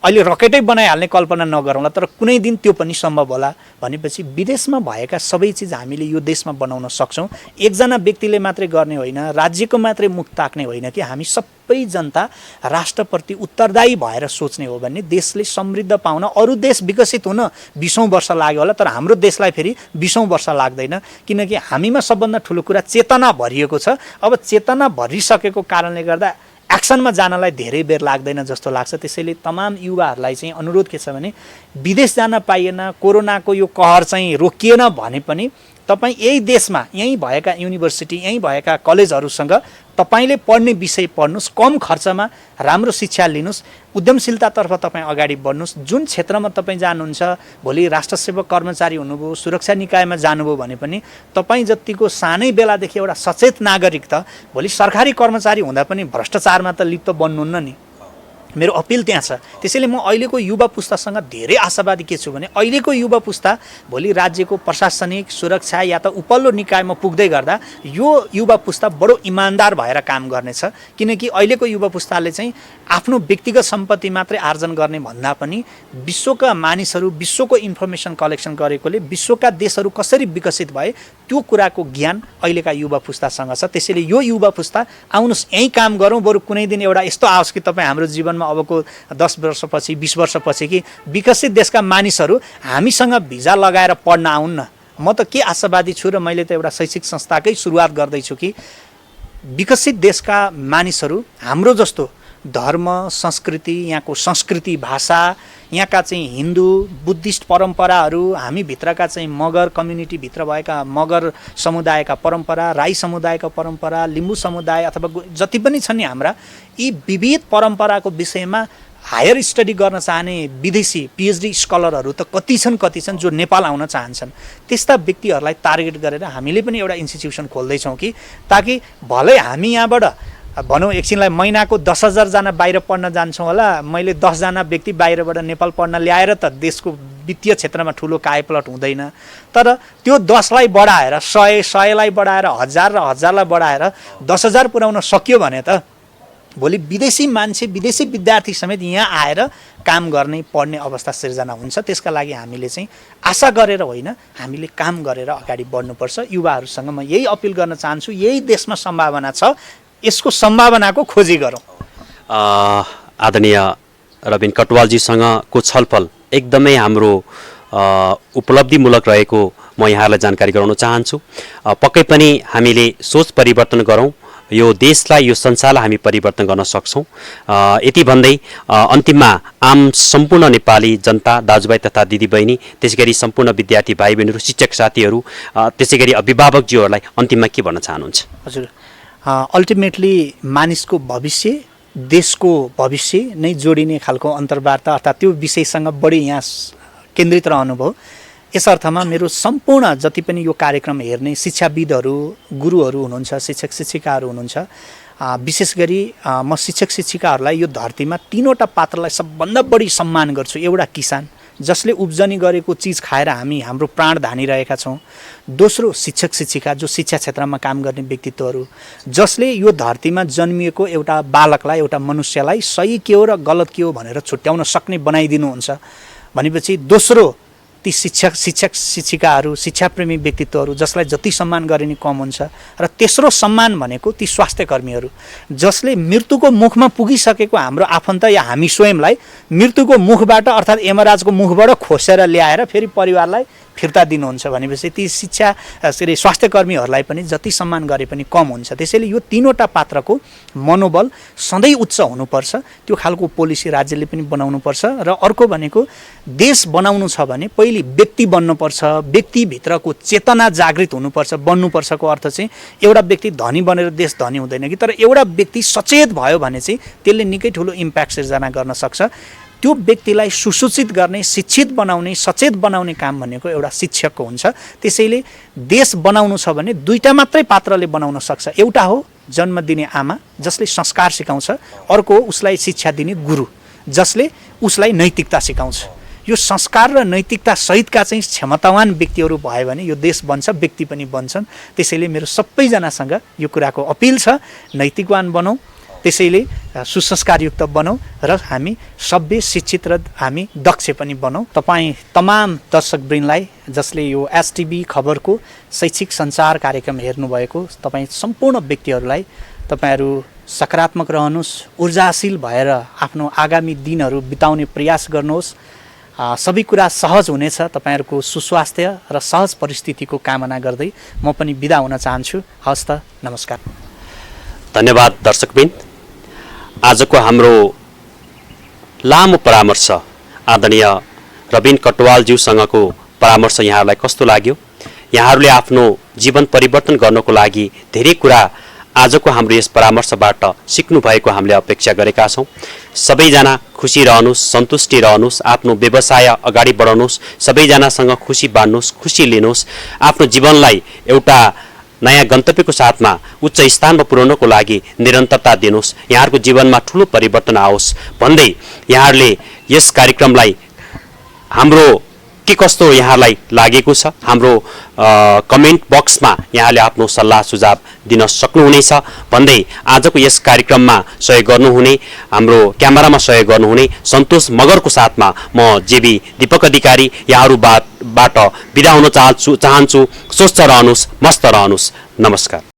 अहिले रकेटै बनाइहाल्ने कल्पना नगरौँला, तर कुनै दिन त्यो पनि सम्भव होला। भनेपछि विदेशमा भएका सबै चिज हामीले यो देशमा बनाउन सक्छौँ। एकजना व्यक्तिले मात्रै गर्ने होइन, राज्यको मात्रै मुख ताक्ने होइन कि हामी सबै जनता राष्ट्रप्रति उत्तरदायी भएर सोच्ने हो भने देशले समृद्ध पाउन, अरू देश विकसित हुन 20औं वर्ष लाग्यो होला, तर हाम्रो देशलाई फेरि 20औं वर्ष लाग्दैन। किनकि हामीमा सबभन्दा ठुलो कुरा चेतना भरिएको छ। अब चेतना भरिसकेको कारणले गर्दा एक्सनमा जानलाई धेरै बेर लाग्दैन जस्तो लाग्छ। त्यसैले तमाम युवाहरूलाई चाहिँ अनुरोध के छ भने, विदेश जान पाइएन, कोरोनाको यो कहर चाहिँ रोकिएन भने पनि तपाईँ यही देशमा, यहीँ भएका युनिभर्सिटी, यहीँ भएका कलेजहरूसँग तपाईँले पढ्ने विषय पढ्नुहोस्, कम खर्चमा राम्रो शिक्षा लिनुहोस्, उद्यमशीलतातर्फ तपाईँ अगाडि बढ्नुहोस्। जुन क्षेत्रमा तपाईँ जानुहुन्छ, भोलि राष्ट्रसेवक कर्मचारी हुनुभयो, सुरक्षा निकायमा जानुभयो भने पनि तपाईँ जतिको सानै बेलादेखि एउटा सचेत नागरिक त भोलि सरकारी कर्मचारी हुँदा पनि भ्रष्टाचारमा त लिप्त बन्नुहुन्न नि। मेरो अपिल त्यहाँ छ। त्यसैले म अहिलेको युवा पुस्तासँग धेरै आशावादी के छु भने, अहिलेको युवा पुस्ता भोलि राज्यको प्रशासनिक, सुरक्षा या त उपल्लो निकायमा पुग्दै गर्दा यो युवा पुस्ता बडो इमान्दार भएर काम गर्नेछ। किनकि अहिलेको युवा पुस्ताले चाहिँ आफ्नो व्यक्तिगत सम्पत्ति मात्रै आर्जन गर्ने भन्दा पनि विश्वका मानिसहरू, विश्वको इन्फर्मेसन कलेक्सन गरेकोले विश्वका देशहरू कसरी विकसित भए त्यो कुराको ज्ञान अहिलेका युवा पुस्तासँग छ। त्यसैले यो युवा पुस्ता आउनुहोस्, यहीँ काम गरौँ। बरु कुनै दिन एउटा यस्तो आओस् कि तपाईँ हाम्रो जीवनमा अबको 10 वर्षपछि, 20 वर्षपछि कि विकसित देशका मानिसहरू हामीसँग भिजा लगाएर पढ्न आउन् न। म त के आशावादी छु र मैले त एउटा शैक्षिक संस्थाकै सुरुवात गर्दैछु कि विकसित देशका मानिसहरू हाम्रो जस्तो धर्म, संस्कृति, यहाँको संस्कृति, भाषा, यहाँका चाहिँ हिन्दू, बुद्धिस्ट परम्पराहरू, हामी भित्रका चाहिँ मगर कम्युनिटीभित्र भएका मगर समुदायका परम्परा, राई समुदायका परम्परा, लिम्बू समुदाय अथवा जति पनि छन् नि हाम्रा, यी विविध परम्पराको विषयमा हायर स्टडी गर्न चाहने विदेशी पिएचडी स्कलरहरू त कति छन् जो नेपाल आउन चाहन्छन्। त्यस्ता व्यक्तिहरूलाई टार्गेट गरेर हामीले पनि एउटा इन्स्टिट्युसन खोल्दैछौँ कि ताकि भलै हामी यहाँबाट भनौँ एकछिनलाई महिनाको 10,000 जना बाहिर पढ्न जान्छौँ होला, मैले 10 जना व्यक्ति बाहिरबाट नेपाल पढ्न ल्याएर त देशको वित्तीय क्षेत्रमा ठुलो कायापलट हुँदैन। तर त्यो 10लाई बढाएर 100, 100लाई बढाएर 1000 र 1000लाई बढाएर 10,000 पुर्याउन सक्यो भने त भोलि विदेशी मान्छे विदेशी विद्यार्थी समेत यहाँ आएर काम गर्ने पढ्ने अवस्था सिर्जना हुन्छ। त्यसका लागि हामीले चाहिँ आशा गरेर होइन, हामीले काम गरेर अगाडि बढ्नुपर्छ। युवाहरूसँग म यही अपिल गर्न चाहन्छु, यही देशमा सम्भावना छ, यसको सम्भावनाको खोजी गरौँ। आदरणीय रबिन कटुवालजीसँगको छलफल एकदमै हाम्रो उपलब्धिमूलक रहेको म यहाँलाई जानकारी गराउन चाहन्छु। पक्कै पनि हामीले सोच परिवर्तन गरौँ, यो देशलाई, यो संसारलाई हामी परिवर्तन गर्न सक्छौँ। यति भन्दै अन्तिममा आम सम्पूर्ण नेपाली जनता, दाजुभाइ तथा दिदीबहिनी, त्यसै गरी सम्पूर्ण विद्यार्थी भाइ बहिनीहरू, शिक्षक साथीहरू, त्यसै गरी अभिभावकज्यूहरूलाई अन्तिममा के भन्न चाहनुहुन्छ? हजुर, अल्टिमेटली मानिसको भविष्य, देशको भविष्य नै जोडिने खालको अन्तर्वार्ता अर्थात् त्यो विषयसँग बढी यहाँ केन्द्रित रहनुभयो। यस अर्थमा मेरो सम्पूर्ण जति पनि यो कार्यक्रम हेर्ने शिक्षाविदहरू, गुरुहरू हुनुहुन्छ, शिक्षक शिक्षिकाहरू हुनुहुन्छ, विशेष गरी म शिक्षक शिक्षिकाहरूलाई यो धरतीमा तीनवटा पात्रलाई सबभन्दा बढी सम्मान गर्छु। एउटा किसान जसले उब्जनी गरेको चिज खाएर हामी हाम्रो प्राण धानिरहेका छौँ। दोस्रो शिक्षक शिक्षिका जो शिक्षा क्षेत्रमा काम गर्ने व्यक्तित्वहरू, जसले यो धरतीमा जन्मिएको एउटा बालकलाई, एउटा मनुष्यलाई सही के हो र गलत के हो भनेर छुट्याउन सक्ने बनाइदिनुहुन्छ। भनेपछि दोस्रो ती शिक्षक शिक्षिकाहरू, शिक्षाप्रेमी व्यक्तित्वहरू जसलाई जति सम्मान गरे नि कम हुन्छ। र तेस्रो सम्मान भनेको ती स्वास्थ्यकर्मीहरू जसले मृत्युको मुखमा पुगिसकेको हाम्रो आफन्त या हामी स्वयंलाई मृत्युको मुखबाट अर्थात् यमराजको मुखबाट खोसेर ल्याएर फेरि परिवारलाई फिर्ता दिनुहुन्छ। भनेपछि ती स्वास्थ्यकर्मीहरूलाई पनि जति सम्मान गरे पनि कम हुन्छ। त्यसैले यो तीनवटा पात्रको मनोबल सधैँ उच्च हुनुपर्छ। त्यो खालको पोलिसी राज्यले पनि बनाउनुपर्छ। र अर्को भनेको देश बनाउनु छ भने पहिले व्यक्ति बन्नुपर्छ, व्यक्तिभित्रको चेतना जागृत हुनुपर्छ। बन्नुपर्छको अर्थ चाहिँ एउटा व्यक्ति धनी बनेर देश धनी हुँदैन कि, तर एउटा व्यक्ति सचेत भयो भने चाहिँ त्यसले निकै ठुलो इम्प्याक्ट सिर्जना गर्न सक्छ। त्यो व्यक्तिलाई सुसूचित गर्ने, शिक्षित बनाउने, सचेत बनाउने काम भनेको एउटा शिक्षकको हुन्छ। त्यसैले देश बनाउनु छ भने दुईटा मात्रै पात्रले बनाउन सक्छ। एउटा हो जन्म दिने आमा जसले संस्कार सिकाउँछ, अर्को हो उसलाई शिक्षा दिने गुरु जसले उसलाई नैतिकता सिकाउँछ। यो संस्कार र नैतिकता सहितका चाहिँ क्षमतावान व्यक्तिहरू भयो भने यो देश बन्छ, व्यक्ति पनि बन्छन्। त्यसैले मेरो सबैजनासँग यो कुराको अपिल छ, नैतिकवान बनौँ, त्यसैले सुसंस्कारयुक्त बनौँ र हामी सभ्य, शिक्षित र हामी दक्ष पनि बनौँ। तपाईँ तमाम दर्शकवृन्दलाई जसले यो एसटिभी खबरको शैक्षिक सञ्चार कार्यक्रम हेर्नुभएको तपाईँ सम्पूर्ण व्यक्तिहरूलाई तपाईँहरू सकारात्मक रहनुहोस्, ऊर्जाशील भएर आफ्नो आगामी दिनहरू बिताउने प्रयास गर्नुहोस्। सबै कुरा सहज हुनेछ। तपाईँहरूको सुस्वास्थ्य र सहज परिस्थितिको कामना गर्दै म पनि बिदा हुन चाहन्छु। हस्त, नमस्कार। धन्यवाद दर्शकवृन्द। आजको हाम्रो लामो परामर्श, आदरणीय रबिन कटुवालज्यूसँगको परामर्श यहाँहरूलाई कस्तो लाग्यो? यहाँहरूले आफ्नो जीवन परिवर्तन गर्नको लागि धेरै कुरा आजको हाम्रो यस परामर्शबाट सिक्नु भएको हामीले अपेक्षा गरेका छौँ। सबैजना खुसी रहनुहोस्, सन्तुष्टि रहनुहोस्, आफ्नो व्यवसाय अगाडि बढाउनुहोस्, सबैजनासँग खुसी बाँड्नुहोस्, खुसी लिनुहोस्, आफ्नो जीवनलाई एउटा नयाँ गन्तव्यको साथमा उच्च स्थानमा पुर्याउनको लागि निरन्तरता दिनुहोस्, यहाँहरूको जीवनमा ठुलो परिवर्तन आओस् भन्दै यहाँहरूले यस कार्यक्रमलाई हाम्रो के कस्तो यहाँलाई लागेको छ हाम्रो कमेन्ट बक्समा यहाँले आफ्नो सल्लाह सुझाव दिन सक्नुहुनेछ भन्दै आजको यस कार्यक्रममा सहयोग गर्नुहुने, हाम्रो क्यामेरामा सहयोग गर्नुहुने सन्तोष मगरको साथमा म जेबी दीपक अधिकारी यहाँहरूबाट बिदा हुन चाहन्छु। स्वस्थ रहनुहोस्, मस्त रहनुहोस्। नमस्कार।